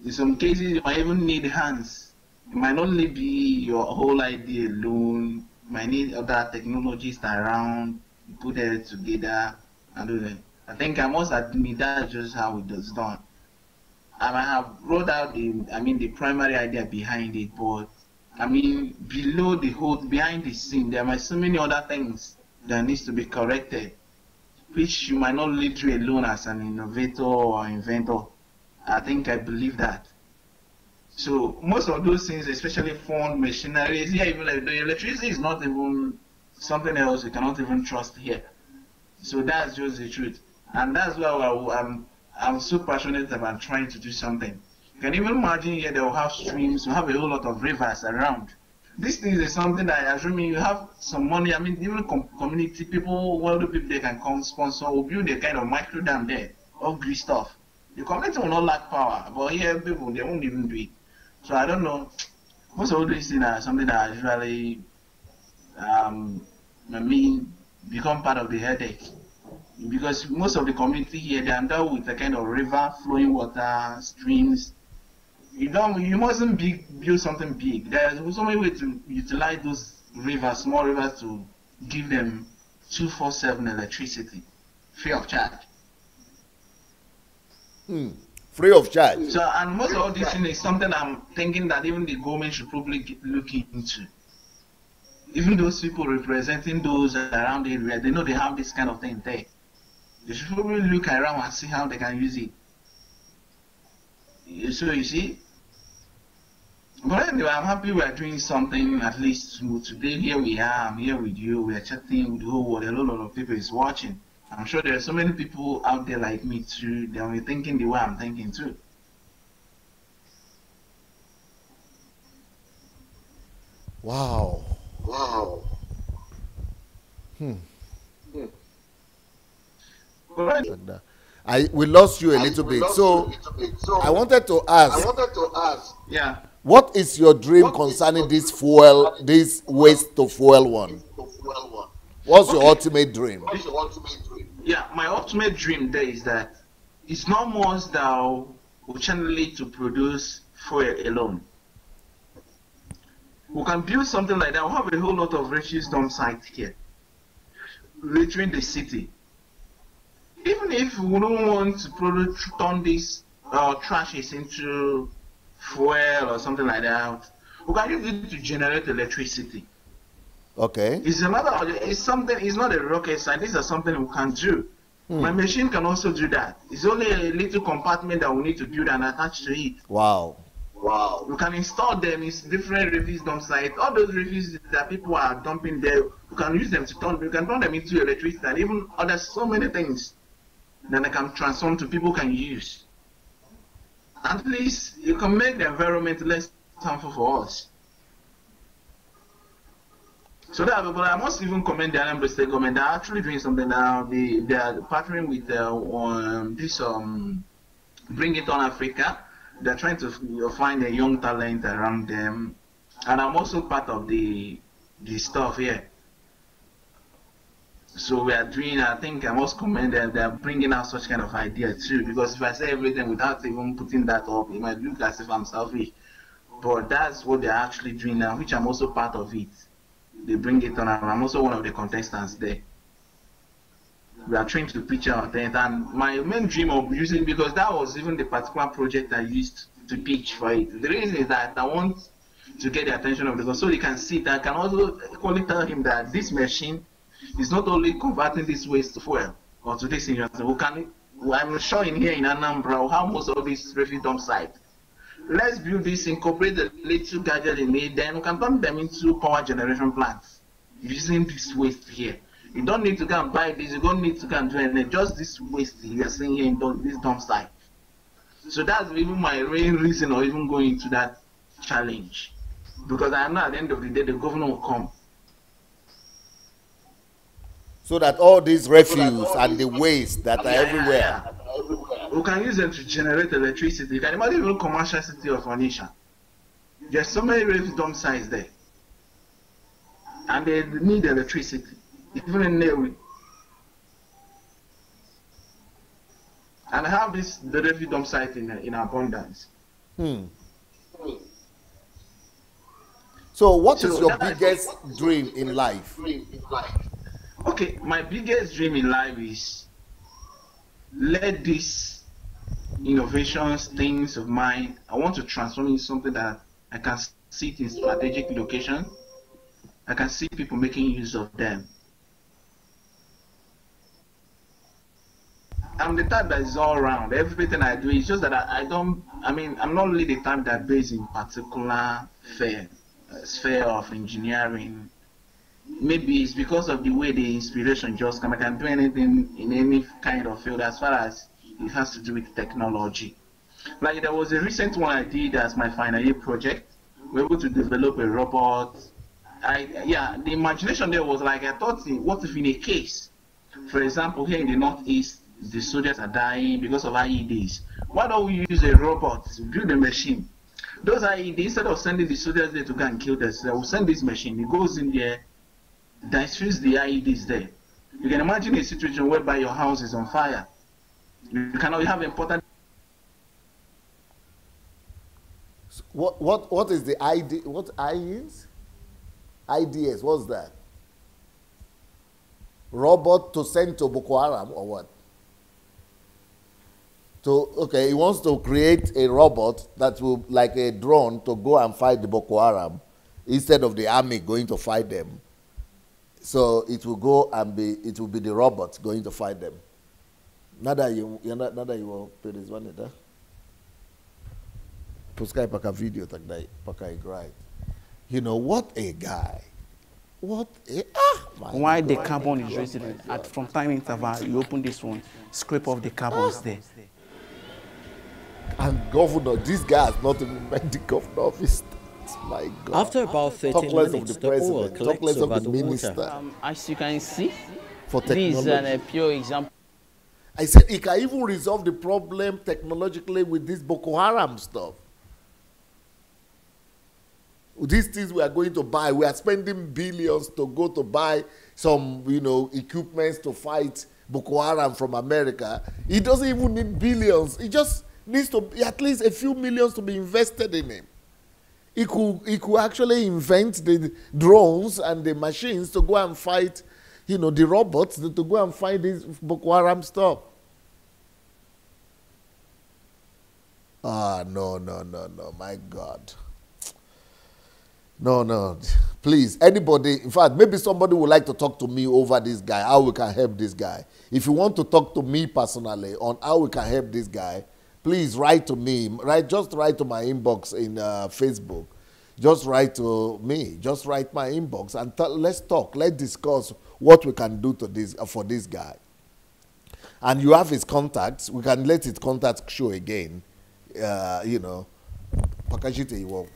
Speaker 2: In some cases, you might even need hands. It might not only be your whole idea alone. You might need other technologies around, put it together, and do that. I think I must admit that's just how it is done. I might have wrote out the primary idea behind it, but below the whole, behind the scene, there are so many other things that needs to be corrected, which you might not only do alone as an innovator or inventor. I think I believe that. So most of those things, especially phone machineries, even like the electricity is not even something else you cannot even trust here. So that's just the truth, and that's why I'm so passionate about trying to do something. You can even imagine here they will have streams, you have a whole lot of rivers around. This thing is something that, assuming you have some money, even community people, wealthy people, they can come sponsor or build a kind of micro dam there, all green stuff. The community will not lack power, but here people, they won't even do it. So I don't know. Most of these things are something that usually, become part of the headache. Because most of the community here, they are endowed with a kind of river, flowing water, streams. You mustn't build something big. There's so many ways to utilize those rivers, small rivers, to give them 24/7 electricity, free of charge.
Speaker 1: Free of charge.
Speaker 2: So, and most of this thing is something I'm thinking that even the government should probably look into. Even those people representing those around the area, they know they have this kind of thing there. They should probably look around and see how they can use it. So you see. But anyway, I'm happy we are doing something at least today. Here we are, I'm here with you, we are chatting with the whole world. A lot of people is watching. I'm sure there are so many people out there like me too. They'll be thinking the way I'm thinking too.
Speaker 1: Wow. We lost you a little bit. So I wanted to ask.
Speaker 2: Yeah.
Speaker 1: What is your dream concerning this waste to fuel one? What's your ultimate dream?
Speaker 2: Yeah, my ultimate dream there is that it's not more that we channel to produce fuel alone. We can build something like that. We have a whole lot of refuse dump sites here, between the city. Even if we don't want to turn these trashes into fuel or something like that, we can use it to generate electricity.
Speaker 1: Okay.
Speaker 2: It's not a rocket science. This is something we can do. My machine can also do that. It's only a little compartment that we need to build and attach to it.
Speaker 1: Wow.
Speaker 2: We can install them in different refuse dump sites. All those refuse that people are dumping there, we can use them we can turn them into electricity and even other so many things. then they can transform to people can use. At least you can make the environment less harmful for us. So that, but I must even commend the Anambra State government. They're actually doing something now. They are partnering with this Bring It On Africa. They're trying to find a young talent around them, and I'm also part of the stuff here. So we are doing. I think I must commend them. They are bringing out such kind of idea too. Because if I say everything without even putting that up, it might look as if I'm selfish. But that's what they're actually doing now, which I'm also part of it. They Bring It On, and I'm also one of the contestants there. We are trying to pitch our talent, and my main dream of using, because that was even the particular project I used to pitch for it. The reason is that I want to get the attention of the so they can see that I can also equally tell him that this machine is not only converting this waste to fuel or to this investment. I'm sure in here in Anambra, how most of these refuse dump sites. Let's build this, incorporate the little gadget in it, then we can turn them into power generation plants using this waste here. You don't need to go and buy this, you don't need to go and do anything, just this waste you are seeing here in this dump site. So that's even my main reason of even going into that challenge. Because I know at the end of the day, the governor will come.
Speaker 1: So that all these refuse and the waste that are everywhere.
Speaker 2: We can use them to generate electricity. You can imagine even commercial city of Onisha. There's so many refuse dump sites there. And they need electricity. Even in Newi. And I have the refuse dump site in abundance.
Speaker 1: So what is your biggest dream in life?
Speaker 2: Okay, my biggest dream in life is let these innovations, things of mine, I want to transform into something that I can sit in strategic location. I can see people making use of them. I'm the type that is all around. Everything I do is just that I'm not really the type that based in particular sphere of engineering. Maybe it's because of the way the inspiration just come. I can do anything in any kind of field as far as it has to do with technology. Like there was a recent one I did as my final year project. We were able to develop a robot. The imagination there was like, I thought, what if in a case, for example, here in the Northeast, the soldiers are dying because of IEDs. Why don't we use a robot to build a machine? Those IEDs, instead of sending the soldiers there to go and kill themselves, we'll send this machine. It goes in there, diffuse the IEDs there. You can imagine a situation whereby your house is on fire. You cannot have important.
Speaker 1: What is the ID? What IEs? IDS, what's that? Robot to send to Boko Haram or what? Okay, he wants to create a robot that will, like a drone, to go and fight the Boko Haram instead of the army going to fight them. So it will go and it will be the robot going to fight them. Nada you will pay this one there. Puskai paka video takdai paka right. You know what a guy.
Speaker 4: Why the carbon is resident? From time interval, you open this one, scrape off the carbons there.
Speaker 1: And governor, this guy has not even met the governor office. My God.
Speaker 5: After about 30 minutes, the oil collects over the water.
Speaker 4: As you can see,
Speaker 1: for technology.
Speaker 4: This is a pure example.
Speaker 1: I said he can even resolve the problem technologically with this Boko Haram stuff. These things we are going to buy, we are spending billions to go to buy some, equipments to fight Boko Haram from America. He doesn't even need billions. He just needs to at least a few millions to be invested in him. He could actually invent the drones and the machines to go and fight, the robots to go and fight this Boko Haram stuff. No, my God. No. Please, anybody, in fact, maybe somebody would like to talk to me over this guy, how we can help this guy. If you want to talk to me personally on how we can help this guy, please write to me. Just write to my inbox in Facebook. Just write to me. Just write my inbox and let's talk. Let's discuss what we can do to for this guy. and you have his contacts, we can let his contacts show again. You know, Pakashite will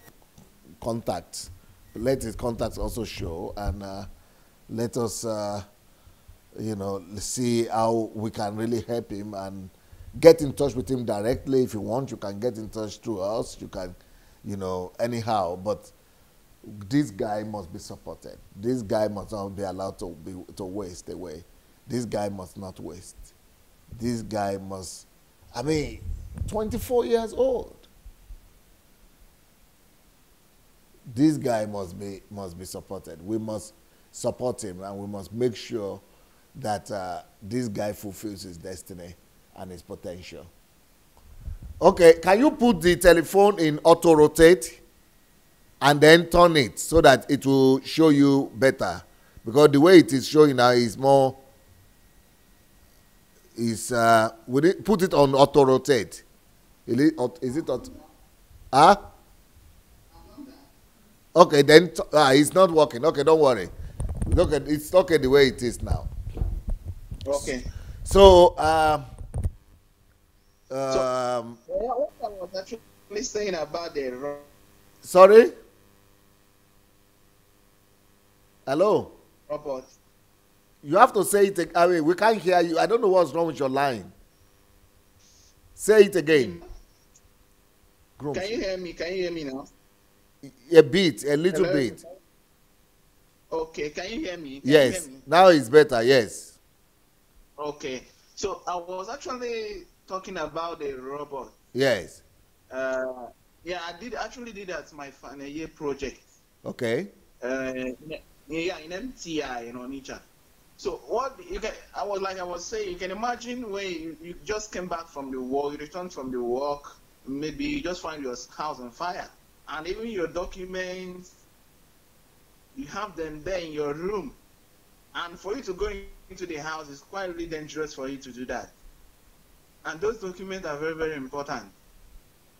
Speaker 1: contact. Let his contacts also show, and let us, you know, see how we can really help him and get in touch with him directly. If you want, you can get in touch through us. You can, you know, anyhow. But this guy must be supported. This guy must not be allowed to waste away. This guy must not waste. This guy must, I mean, 24 years old. This guy must be supported. We must support him, and we must make sure that this guy fulfills his destiny and his potential. Okay, can you put the telephone in auto rotate and then turn it so that it will show you better? Because the way it is showing now is more, put it on auto rotate. Is it auto? Huh? Okay, then it's not working. Okay, don't worry. Look at it's okay the way it is now.
Speaker 2: Okay.
Speaker 1: So,
Speaker 2: What I was actually saying about the
Speaker 1: sorry? Hello?
Speaker 2: robot.
Speaker 1: You have to say it. I mean, we can't hear you. I don't know what's wrong with your line. Say it again.
Speaker 2: Can you hear me? Can you hear me now?
Speaker 1: A bit, a little
Speaker 2: Hello?
Speaker 1: bit.
Speaker 2: Okay, can you hear me? Can you
Speaker 1: Yes.
Speaker 2: hear me?
Speaker 1: Now it's better. Yes.
Speaker 2: Okay. So I was actually talking about the robot.
Speaker 1: Yes.
Speaker 2: Yeah, I did that my final year project.
Speaker 1: Okay.
Speaker 2: Yeah, in MTI in Onitsha. So what I was saying, you can imagine when you just came back from the work, you returned from the work, maybe you just find your house on fire, and even your documents, you have them there in your room, and for you to go into the house, it's quite really dangerous for you to do that. And those documents are very, very important.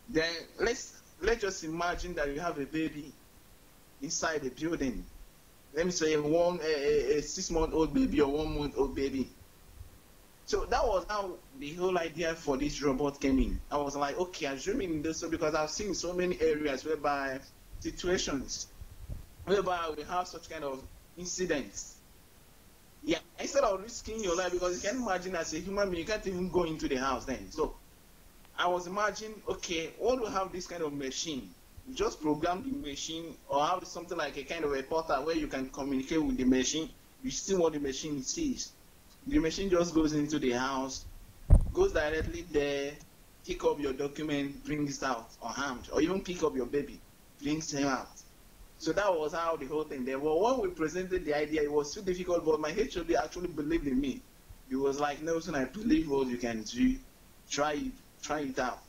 Speaker 2: Then let's just imagine that you have a baby inside the building. Let me say a 6-month-old baby or 1-month-old baby. So that was how the whole idea for this robot came in. I was like, okay, assuming this, because I've seen so many areas whereby situations whereby we have such kind of incidents. Yeah, instead of risking your life, because you can imagine as a human being, you can't even go into the house then. So I was imagining, okay, what do we have this kind of machine? You just program the machine or have something like a kind of a portal where you can communicate with the machine. You see what the machine sees. The machine just goes into the house, goes directly there, pick up your document, brings it out unharmed, or even pick up your baby, brings him out. So that was how the whole thing there. Well, when we presented the idea, it was too difficult, but my HOD actually believed in me. He was like, Nelson, I believe what you can do. Try it out.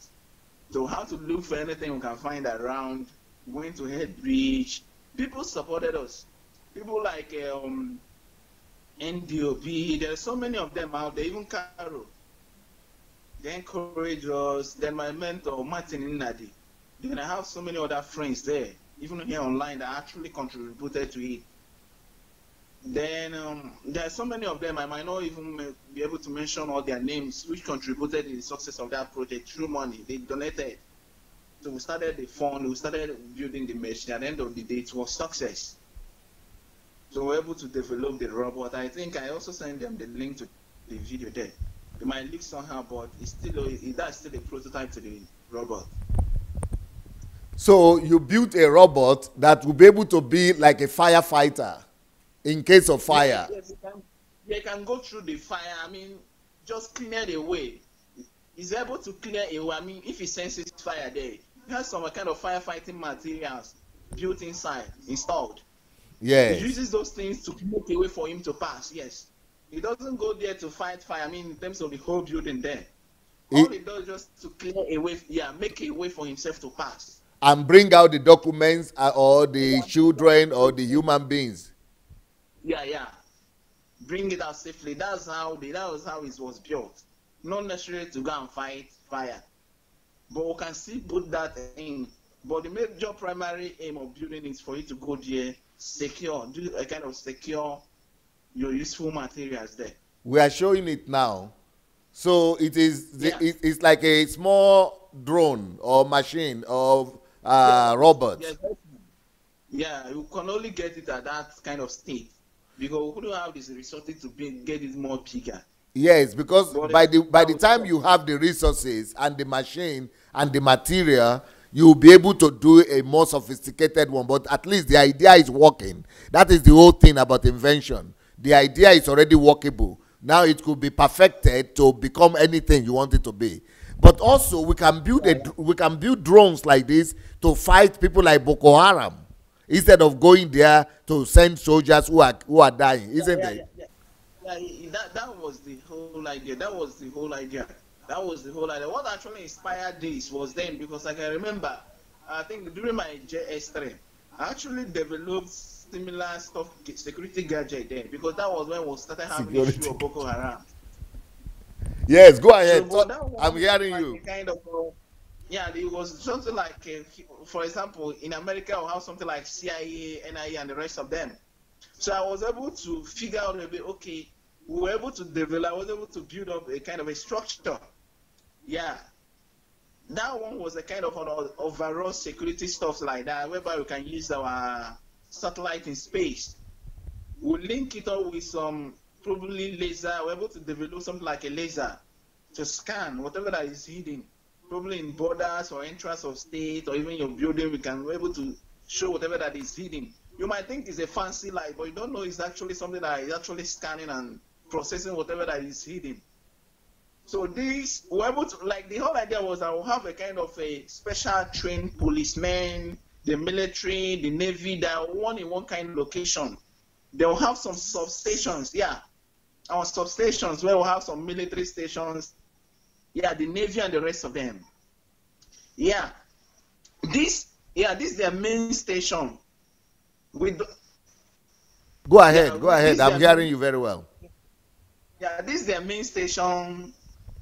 Speaker 2: So how to look for anything we can find around, went to Head Bridge. People supported us. People like NDOB, there's so many of them out there, even Caro. They encouraged us. Then my mentor, Martin Inadi. Then I have so many other friends there, even here online, that actually contributed to it. Then there are so many of them, I might not even be able to mention all their names, which contributed in the success of that project through money. They donated. So we started the fund, we started building the machine. At the end of the day, it was success. So we were able to develop the robot. I think I also sent them the link to the video there. It might leak somehow, but that's still a prototype to the robot.
Speaker 1: So you built a robot that will be able to be like a firefighter in case of fire.
Speaker 2: Yes, you can go through the fire. I mean, just clear the way. It's able to clear a way. I mean, if it senses fire there, it has some kind of firefighting materials built inside, installed.
Speaker 1: Yes.
Speaker 2: It uses those things to make a way for him to pass. Yes. It doesn't go there to fight fire. I mean, in terms of the whole building there. All it does just to clear a way, make a way for himself to pass.
Speaker 1: And bring out the documents or the children or the human beings.
Speaker 2: Yeah. Bring it out safely. That was how it was built. Not necessarily to go and fight fire. But we can still put that in. But the major primary aim of building is for you to go there, do a kind of secure your useful materials there.
Speaker 1: We are showing it now. So it is.
Speaker 2: Yeah.
Speaker 1: It's like a small drone or machine or
Speaker 2: Yeah.
Speaker 1: robot.
Speaker 2: Yeah. Yeah. You can only get it at that kind of state because we don't have this resources to get it more bigger.
Speaker 1: Yes, because
Speaker 2: But
Speaker 1: by the time you have the resources and the machine and the material, you'll be able to do a more sophisticated one. But at least the idea is working. That is the whole thing about invention. The idea is already workable. Now it could be perfected to become anything you want it to be. But also we can build drones like this to fight people like Boko Haram instead of going there to send soldiers who are dying, isn't it?
Speaker 2: Yeah, that was the whole idea. That was the whole idea. That was the whole idea. What actually inspired this was then because I can remember, I think during my JS3, I actually developed similar stuff, security gadget then because that was when we started having the issue of Boko Haram.
Speaker 1: Yes, go ahead.
Speaker 2: So, that
Speaker 1: I'm hearing
Speaker 2: like
Speaker 1: you.
Speaker 2: a kind of, yeah, it was something like, for example, in America, we have something like CIA, NIA, and the rest of them. So I was able to figure out a bit, okay, we were able to develop, I was able to build up a kind of a structure. Yeah. That one was a kind of an overall security stuff like that, whereby we can use our satellite in space. We'll link it up with some probably laser. We're able to develop something like a laser to scan whatever that is hidden, probably in borders or entrance of state or even your building. We're able to show whatever that is hidden. You might think it's a fancy light, but you don't know it's actually something that is actually scanning and processing whatever that is hidden. So this, we're able to, like, the whole idea was I will have a kind of a special trained policeman, the military, the navy, that are one in one kind of location. They'll have some substations, yeah. Our substations where we'll have some military stations, yeah, the navy and the rest of them. Yeah. This is their main station.
Speaker 1: Go ahead. I'm hearing you very well.
Speaker 2: Yeah, this is their main station.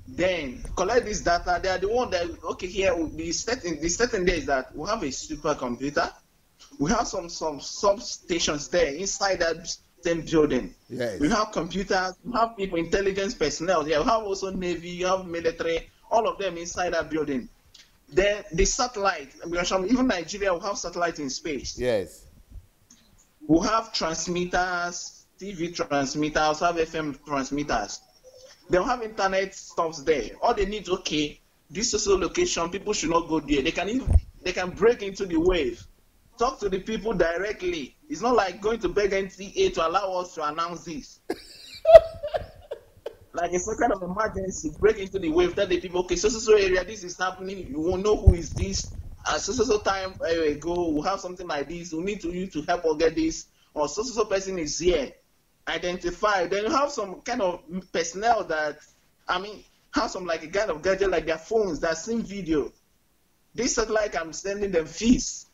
Speaker 2: Then collect this data. They are the one that, okay, here the setting there is that we have a supercomputer. We have some substations there inside that same building.
Speaker 1: Yes.
Speaker 2: We have computers, we have people, intelligence personnel. Yeah, we have also navy, you have military, all of them inside that building. Then the satellite, even Nigeria will have satellite in space.
Speaker 1: Yes.
Speaker 2: We'll have transmitters, TV transmitters, have FM transmitters. They'll have internet stuff there. All they need, okay, this social location, people should not go there. They can break into the wave. Talk to the people directly. It's not like going to beg NTA to allow us to announce this. Like it's a kind of emergency. Break into the wave. Tell the people, okay, so area, this is happening. You won't know who is this. So time ago, we'll have something like this. We need you to help us get this. Or so person is here. Identify. Then you have some kind of personnel that, have some like a kind of gadget like their phones that send video. This satellite, I'm sending them fees.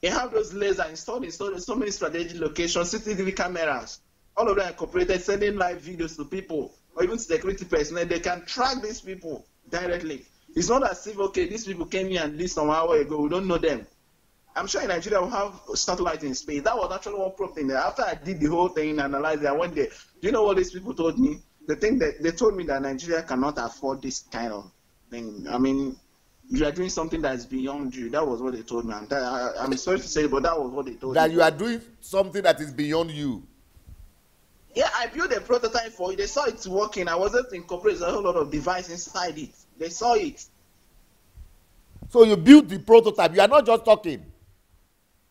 Speaker 2: They have those lasers installed in so many strategic locations, CCTV cameras. All of them are incorporated, sending live videos to people, or even security personnel. They can track these people directly. It's not as if, okay, these people came here and this some hour ago, we don't know them. I'm sure in Nigeria we'll have satellite in space. That was actually one problem there. After I did the whole thing and analyzed it, I went there. Do you know what these people told me? The thing that they told me that Nigeria cannot afford this kind of thing. You are doing something that is beyond you. That was what they told me. And I'm sorry to say, but that was what they told me.
Speaker 1: That you are doing something that is beyond you.
Speaker 2: Yeah, I built a prototype for it. They saw it working. I wasn't incorporating a whole lot of device inside it. They saw it.
Speaker 1: So you built the prototype. You are not just talking.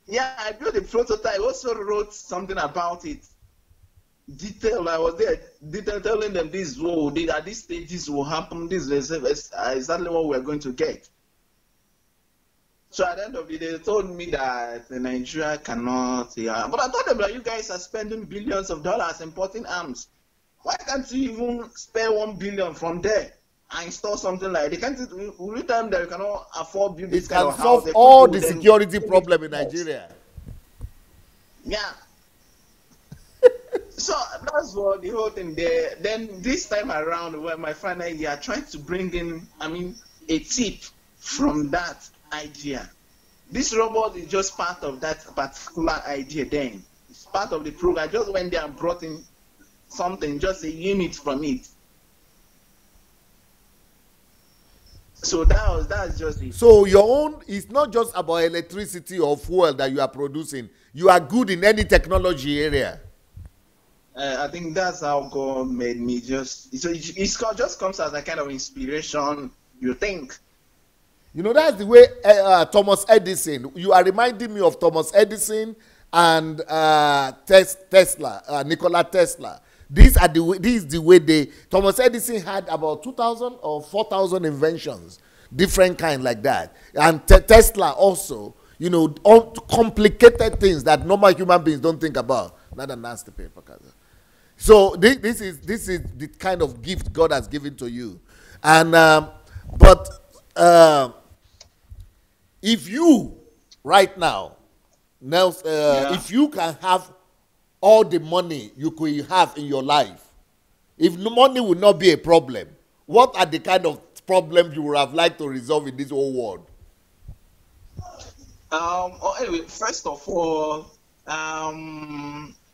Speaker 2: Yeah, I built a prototype. I also wrote something about it. Detail. I was there. Detail telling them this at this stage this will happen. This is exactly what we're going to get. So at the end of the day, they told me that Nigeria cannot. Yeah. But I told them that you guys are spending billions of dollars importing arms. Why can't you even spare 1 billion from there and install something like that? Can't we tell them that you cannot afford building this kind of house?
Speaker 1: It can solve all the security problem in Nigeria.
Speaker 2: Yeah. So that's what the whole thing there. Then this time around, where my final year, trying to bring in, a tip from that idea. This robot is just part of that particular idea then. It's part of the program. I just went there and brought in something, just a unit from it. So that's just it.
Speaker 1: So your own is not just about electricity or fuel that you are producing. You are good in any technology area.
Speaker 2: I think that's how God made me. Just just comes as a kind of inspiration. You think.
Speaker 1: You know, that's the way Thomas Edison. You are reminding me of Thomas Edison and Tesla, Nikola Tesla. This is the way Thomas Edison had about 2,000 or 4,000 inventions, different kind like that. And Tesla also, you know, all complicated things that normal human beings don't think about. Not a nasty paper, so this is the kind of gift God has given to you, and if you right now, if you can have all the money you could have in your life, if money would not be a problem, what are the kind of problems you would have liked to resolve in this whole world?
Speaker 2: Anyway, first of all,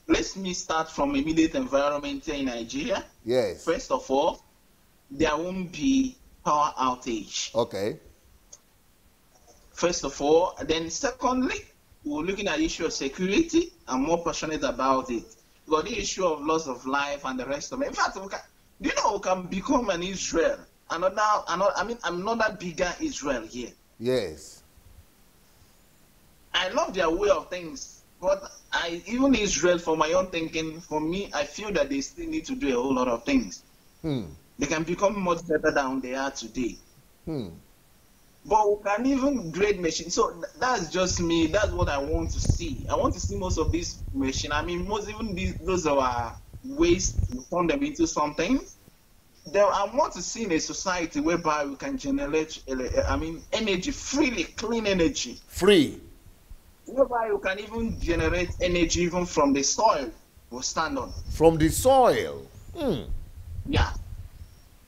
Speaker 2: let me start from immediate environment here in Nigeria.
Speaker 1: Yes.
Speaker 2: First of all, there won't be power outage.
Speaker 1: Okay.
Speaker 2: First of all, then secondly, we're looking at the issue of security. I'm more passionate about it. Because the issue of loss of life and the rest of it. In fact, do you know we can become an Israel? Another bigger Israel here.
Speaker 1: Yes.
Speaker 2: I love their way of things, but even Israel, for my own thinking, for me, I feel that they still need to do a whole lot of things. They can become much better than they are today. But we can even grade machines. So that's just me. That's what I want to see. I want to see most of these machines. I mean, those are waste, we turn them into something. I want to see in a society whereby we can generate, energy freely, clean energy.
Speaker 1: Free.
Speaker 2: Whereby you can even generate energy even from the soil we stand on.
Speaker 1: From the soil?
Speaker 2: Yeah.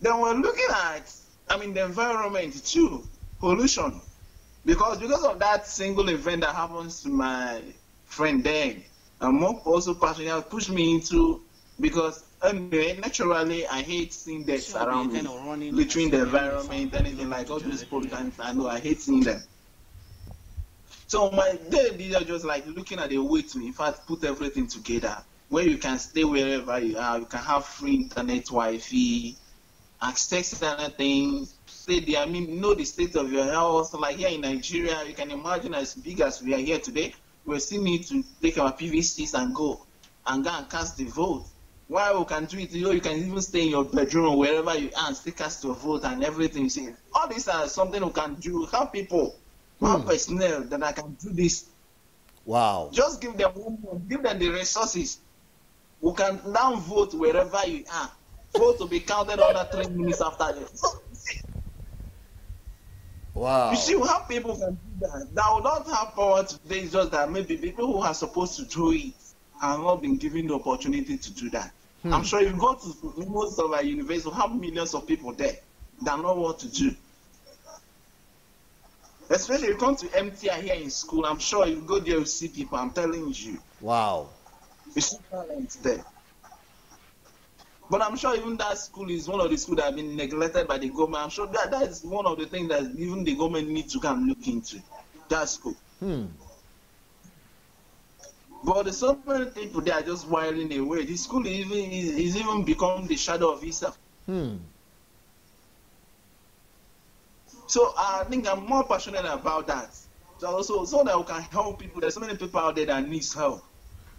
Speaker 2: Then we're looking at, the environment too, pollution. Because of that single event that happens to my friend there, I'm also passionate, pushed me into, because anyway, naturally, I hate seeing deaths around me, littering the environment, anything like all those pollutants. I know I hate seeing them. So my day are just like looking at a way to, in fact, put everything together, where you can stay wherever you are, you can have free internet, Wi-Fi, access anything, stay there. Know the state of your health. Like here in Nigeria, you can imagine as big as we are here today, we still need to take our PVCs and go and cast the vote. While we can do it, you can even stay in your bedroom or wherever you are and still cast your vote and everything. See, all these are something we can do. Help people. Personnel that I can do this.
Speaker 1: Wow.
Speaker 2: Just give them the resources. We can now vote wherever you are. Vote to be counted under 3 minutes after you.
Speaker 1: Wow.
Speaker 2: You see how people can do that. That will not have power today. It's just that maybe people who are supposed to do it have not been given the opportunity to do that. I'm sure if you go to most of our universities, we have millions of people there that know what to do. Especially if you come to MTI here in school, I'm sure if you go there, you see people, I'm telling you.
Speaker 1: Wow.
Speaker 2: You see talent there. But I'm sure even that school is one of the schools that have been neglected by the government. I'm sure that is one of the things that even the government needs to come look into. That school. But there's so many people there are just wiring away. The school is even become the shadow of itself. So I think I'm more passionate about that. So that we can help people. There's so many people out there that needs help.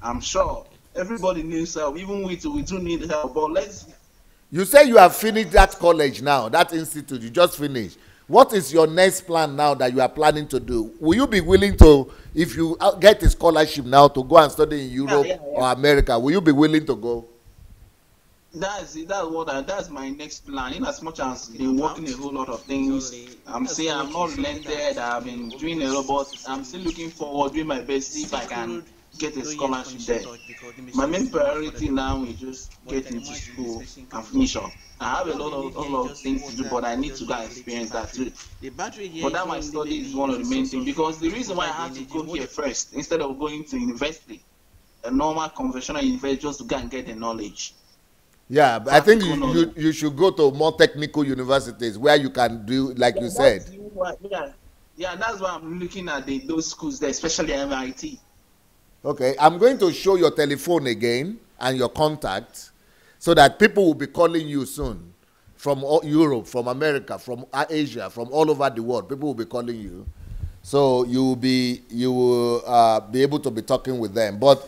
Speaker 2: I'm sure everybody needs help. Even we do need help. But
Speaker 1: You say you have finished that college now, that institute. You just finished. What is your next plan now that you are planning to do? Will you be willing to, if you get a scholarship now to go and study in Europe or America, will you be willing to go?
Speaker 2: That's my next plan. In as much as I've been working a whole lot of things, I'm saying I'm not relented. I've been doing a lot, but I'm still looking forward, doing my best, see if I can get a scholarship there. My main priority now is just get into school and finish up. I have a lot of things to do, but I need to go and experience that too. But that my study is one of the main things, because the reason why I had to go here first instead of going to university, a normal conventional university, just to go and get the knowledge.
Speaker 1: Yeah, but I think
Speaker 2: practical
Speaker 1: you
Speaker 2: knowledge.
Speaker 1: you should go to more technical universities where you can do like
Speaker 2: Yeah,
Speaker 1: you
Speaker 2: that's
Speaker 1: said.
Speaker 2: what, yeah, that's why I'm looking at those schools there, especially MIT.
Speaker 1: Okay, I'm going to show your telephone again and your contacts so that people will be calling you soon from Europe, from America, from Asia, from all over the world. People will be calling you. So you will be able to be talking with them. But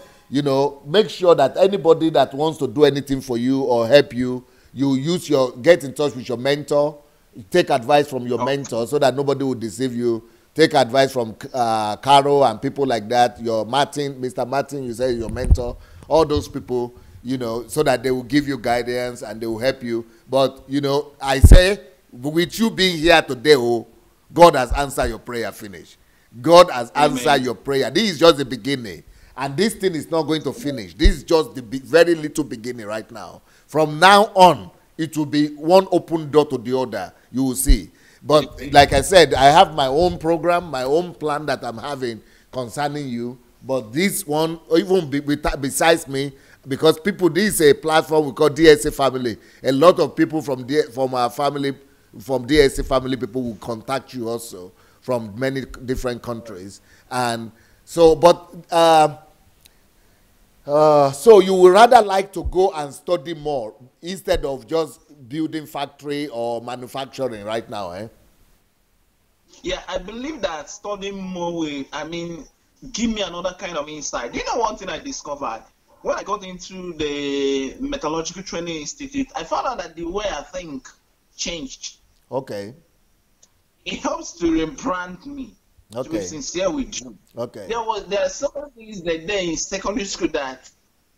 Speaker 1: make sure that anybody that wants to do anything for you or help you, you get in touch with your mentor, take advice from your
Speaker 2: Okay.
Speaker 1: mentor so that nobody will deceive you. Take advice from Caro and people like that. Your Mr. Martin, you say your mentor. All those people, so that they will give you guidance and they will help you. But I say, with you being here today, God has answered your prayer. Finish. God has answered
Speaker 2: Amen.
Speaker 1: your prayer. This is just the beginning. And this thing is not going to finish. This is just the very little beginning right now. From now on, it will be one open door to the other. You will see. But like I said, I have my own program, my own plan that I'm having concerning you. But this one, even besides me, because this is a platform we call DSA family. A lot of people from our family, from DSA family, people will contact you also from many different countries. And so, so you would rather like to go and study more instead of just building factory or manufacturing right now, eh?
Speaker 2: Yeah, I believe that studying more will, give me another kind of insight. Do you know one thing I discovered? When I got into the Metallurgical Training Institute, I found out that the way I think changed.
Speaker 1: Okay.
Speaker 2: It helps to rebrand me, to be
Speaker 1: Okay.
Speaker 2: sincere with you.
Speaker 1: Okay.
Speaker 2: There are some things that there in secondary school that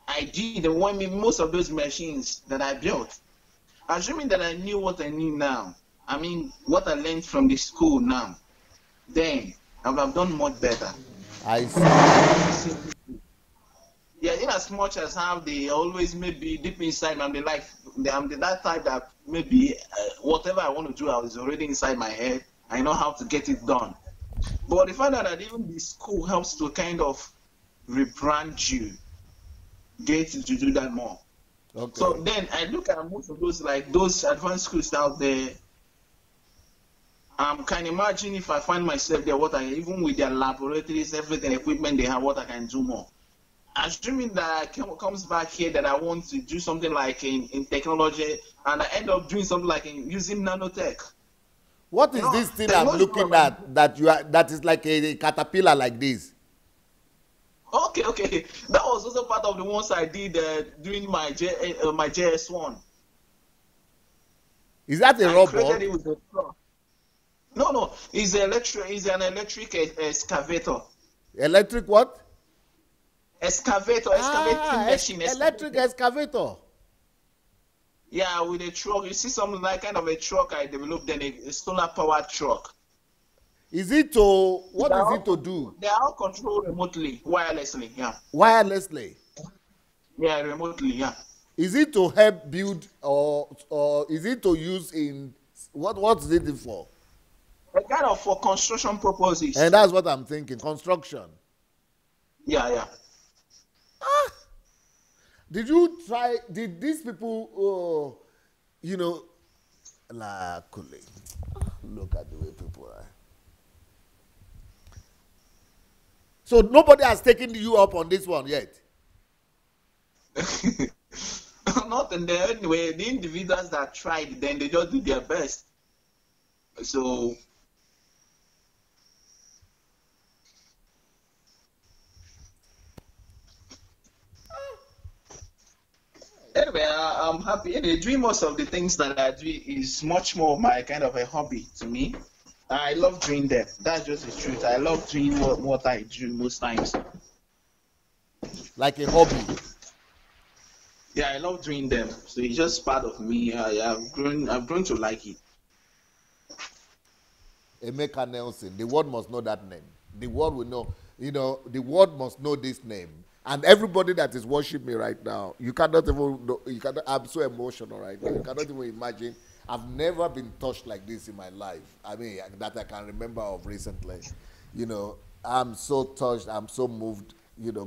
Speaker 2: I did and when most of those machines that I built. Assuming that I knew what I knew now, what I learned from the school now, then I would have done much better.
Speaker 1: I see.
Speaker 2: Yeah, in as much as how they always maybe deep inside, I'm that type that maybe whatever I want to do, I was already inside my head. I know how to get it done. But the fact that even the school helps to kind of rebrand you, get you to do that more.
Speaker 1: Okay.
Speaker 2: So then I look at most of those those advanced schools out there. Can imagine if I find myself there, even with their laboratories, everything, equipment they have, what I can do more. Assuming that comes back here that I want to do something like in technology, and I end up doing something like using nanotech.
Speaker 1: What is this thing I'm looking at that is like a caterpillar like this?
Speaker 2: Okay. That was also part of the ones I did during my JS1.
Speaker 1: Is that a
Speaker 2: I
Speaker 1: robot?
Speaker 2: created it with the truck. No, it's an electric excavator.
Speaker 1: Electric what?
Speaker 2: Excavating machine.
Speaker 1: Electric excavator.
Speaker 2: Yeah, with a truck. You see something like kind of a truck I developed, then a solar powered truck.
Speaker 1: What is it to do?
Speaker 2: They are all controlled remotely, wirelessly, yeah.
Speaker 1: Wirelessly.
Speaker 2: Yeah, remotely, yeah.
Speaker 1: Is it to help build or is it to use in what is it for?
Speaker 2: Kind of for construction purposes.
Speaker 1: And that's what I'm thinking. Construction.
Speaker 2: Yeah.
Speaker 1: Did these people look at the way people are. So nobody has taken you up on this one yet.
Speaker 2: Not in there anyway. The individuals that tried, then they just did their best. So anyway, I'm happy. Anyway, doing most of the things that I do is much more my kind of a hobby to me. I love doing them. That's just the truth. I love doing what I do most times.
Speaker 1: Like a hobby.
Speaker 2: Yeah, I love doing them. So it's just part of me. I've grown to like it.
Speaker 1: Emeka Nelson. The world must know that name. The world will know. The world must know this name. And everybody that is watching me right now, you cannot even know, I'm so emotional right now. You cannot even imagine. I've never been touched like this in my life. That I can remember of recently. I'm so touched. I'm so moved.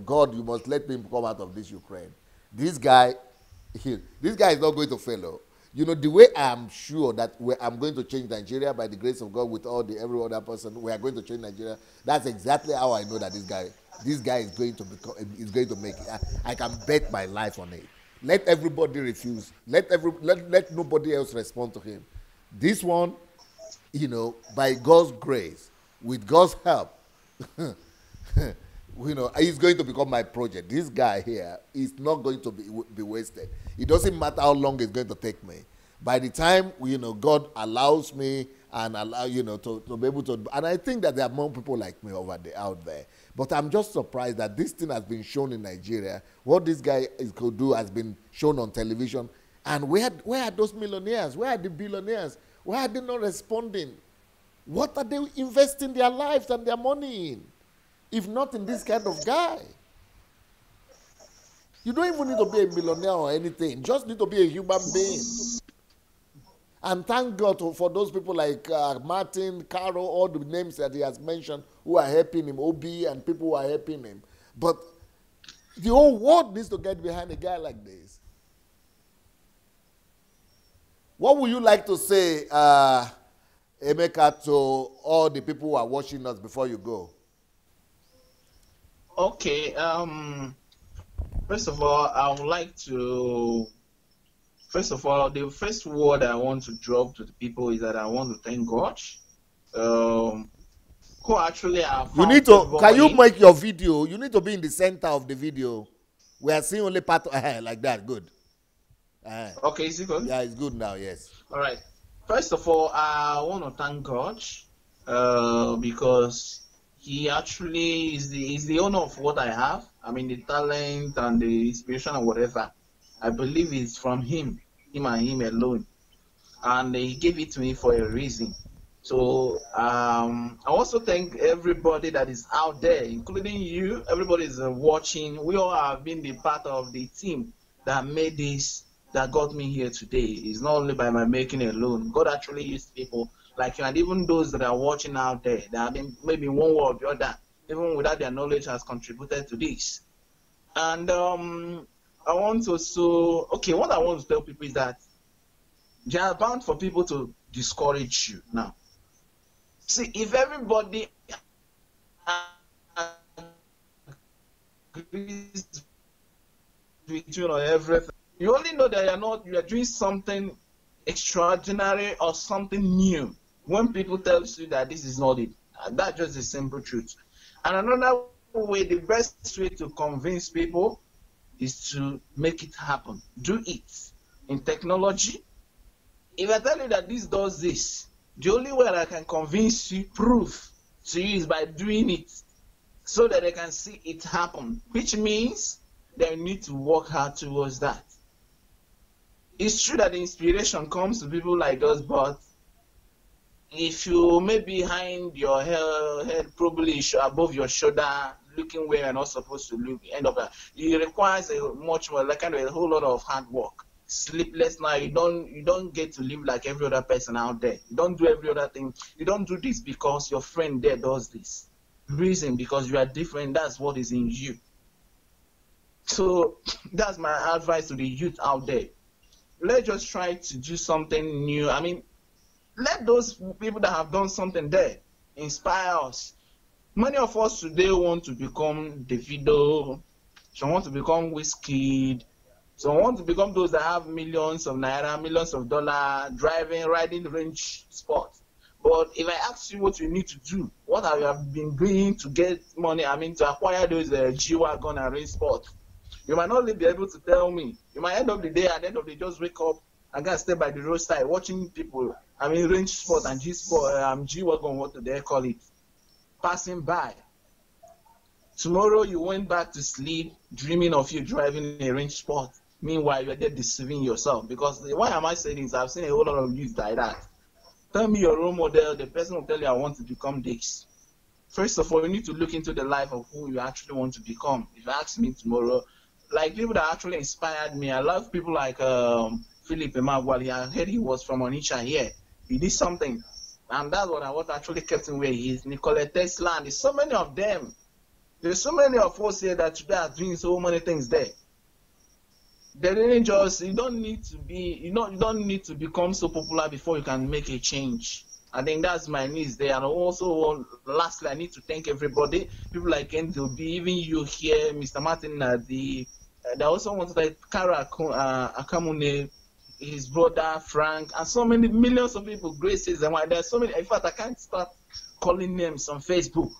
Speaker 1: God, you must let me come out of this Ukraine. This guy This guy is not going to fail. Oh. You know, the way I'm sure that I'm going to change Nigeria by the grace of God with all the every other person, we are going to change Nigeria. That's exactly how I know that this guy is going to become, is going to make it. I can bet my life on it. Let everybody refuse. Let nobody else respond to him. This one, you know, by God's grace, with God's help, you know, he's going to become my project. This guy here is not going to be wasted. It doesn't matter how long it's going to take me. By the time, you know, God allows me and allow, you know, to be able to, and I think that there are more people like me out there. But I'm just surprised that this thing has been shown in Nigeria. What this guy could do has been shown on television. And where are those millionaires? Where are the billionaires? Why are they not responding? What are they investing their lives and their money in? If not in this kind of guy. You don't even need to be a millionaire or anything. You just need to be a human being. And thank God for those people like Martin, Caro, all the names that he has mentioned who are helping him, OB and people who are helping him. But the whole world needs to get behind a guy like this. What would you like to say, Emeka, to all the people who are watching us before you go?
Speaker 2: Okay. First of all, I would like to. First of all, the first word I want to drop to the people is that I want to thank God. Who actually have.
Speaker 1: You need to. Can you make your video? You need to be in the center of the video. We are seeing only part of like that. Good.
Speaker 2: Okay, is it good?
Speaker 1: Yeah, it's good now. Yes.
Speaker 2: All right. First of all, I want to thank God because He actually is the owner of what I have. I mean, the talent and the inspiration and whatever. I believe it's from Him and Him alone, and He gave it to me for a reason. So I also thank everybody that is out there, including you. Everybody is watching. We all have been the part of the team that made this, that got me here today. It's not only by my making alone. God actually used people like you, and even those that are watching out there that have been maybe one way or the other, even without their knowledge, has contributed to this. And I want to also, okay, what I want to tell people is that they are bound for people to discourage you now. See, if everybody agrees with you on everything, you only know that you are doing something extraordinary or something new when people tell you that this is not it. That's just the simple truth. And another way, the best way to convince people is to make it happen. Do it. In technology, if I tell you that this does this, the only way I can convince you, prove to you, is by doing it so that they can see it happen, which means they need to work hard towards that. It's true that the inspiration comes to people like us, but if you may be behind your head, probably above your shoulder, looking where you're not supposed to look, it requires a much more, like kind of a whole lot of hard work. Sleepless night. You don't get to live like every other person out there. You don't do every other thing. You don't do this because your friend there does this. Reason, because you are different. That's what is in you. So that's my advice to the youth out there. Let's just try to do something new. I mean, let those people that have done something there inspire us. Many of us today want to become Davido, some want to become Wizkid, some want to become those that have millions of naira, millions of dollars, riding range sports. But if I ask you what you need to do, what have you been doing to get money, I mean to acquire those G-Wagon and range sports, you might not be able to tell me. You might end of the day, at the end of the day, just wake up and go stay by the roadside watching people, I mean range sport and G-Wagon, what do they call it, passing by. Tomorrow you went back to sleep dreaming of you driving a range sport. Meanwhile, you're there deceiving yourself. Because why am I saying this? I've seen a whole lot of youth like that. Tell me your role model, the person will tell you I want to become this. First of all, you need to look into the life of who you actually want to become. If you ask me tomorrow, like people that actually inspired me, I love people like Philip Emagwali. I heard he was from Onitsha here. He did something. And that's what actually kept him where he is. Nikola Tesla, and there's so many of them. There's so many of us here that today are doing so many things there. They didn't just. You don't need to be. You don't need to become so popular before you can make a change. I think that's my needs there. And also, lastly, I need to thank everybody. People like NDB, even you here, Mr. Martin, they also want to thank Kara Akamune, his brother Frank, and so many millions of people. Grace says, and there's so many. In fact, I can't start calling names on Facebook.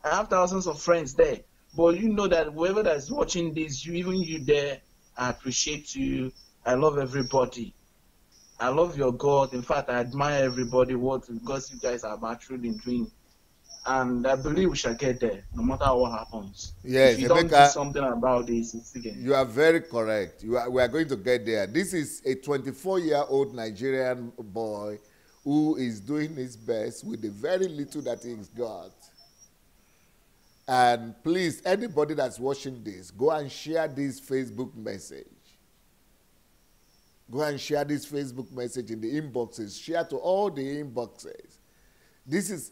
Speaker 2: I have thousands of friends there. But you know that whoever that's watching this, even you there, I appreciate you. I love everybody. I love your God. In fact, I admire everybody because you guys are truly doing. And I believe we shall get there, no matter what happens.
Speaker 1: Yes,
Speaker 2: if you don't do something about this, it's again.
Speaker 1: You are very correct. We are going to get there. This is a 24-year-old Nigerian boy who is doing his best with the very little that he's got. And please, anybody that's watching this, go and share this Facebook message. Go and share this Facebook message in the inboxes. Share to all the inboxes. This is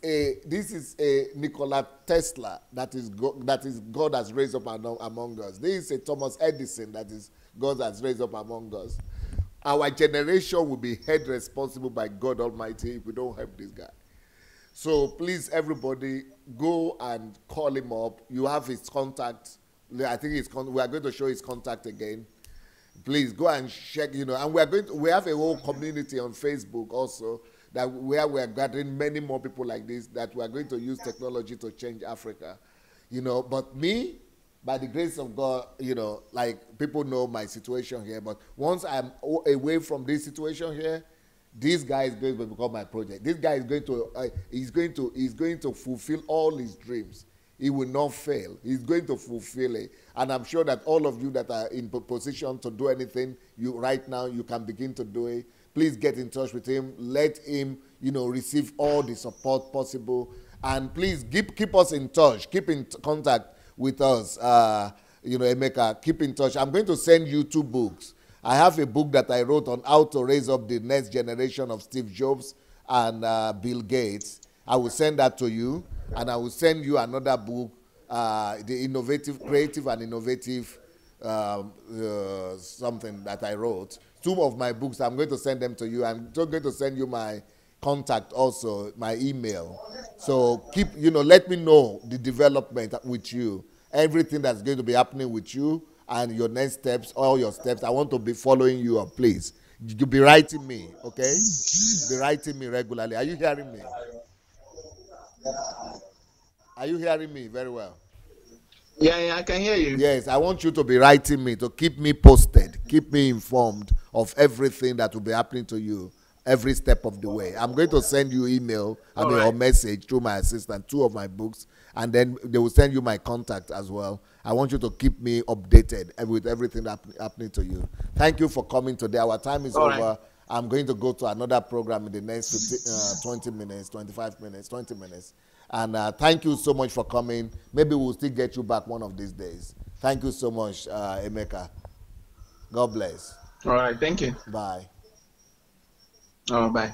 Speaker 1: a Nikola Tesla that is God has raised up among us. This is a Thomas Edison that is God has raised up among us. Our generation will be held responsible by God Almighty if we don't help this guy. So please, everybody, go and call him up. You have his contact. I think we are going to show his contact again. Please go and check. And we have a whole community on Facebook also where we are gathering many more people like this that we are going to use technology to change Africa. But me, by the grace of God, like people know my situation here. But once I'm away from this situation here, this guy is going to become my project. This guy is going to fulfill all his dreams. He will not fail. He's going to fulfill it. And I'm sure that all of you that are in position to do anything, right now you can begin to do it. Please get in touch with him. Let him, receive all the support possible. And please keep us in touch. Keep in contact with us. Emeka, keep in touch. I'm going to send you 2 books. I have a book that I wrote on how to raise up the next generation of Steve Jobs and Bill Gates. I will send that to you, and I will send you another book, the creative and innovative something that I wrote. 2 of my books, I'm going to send them to you. I'm just going to send you my contact also, my email. So let me know the development with you, everything that's going to be happening with you, and your next steps, all your steps. I want to be following you up, please. You be writing me, okay? Be writing me regularly. Are you hearing me? Are you hearing me very well?
Speaker 2: Yeah, I can hear you.
Speaker 1: Yes, I want you to be writing me, to keep me posted, keep me informed of everything that will be happening to you every step of the way. I'm going to send you email, or message through my assistant, 2 of my books, and then they will send you my contact as well. I want you to keep me updated with everything happening to you. Thank you for coming today. Our time is over. Right. I'm going to go to another program in the next 20 minutes, 25 minutes, 20 minutes. And thank you so much for coming. Maybe we'll still get you back one of these days. Thank you so much, Emeka. God bless.
Speaker 2: All right, thank you.
Speaker 1: Bye.
Speaker 2: Oh, bye.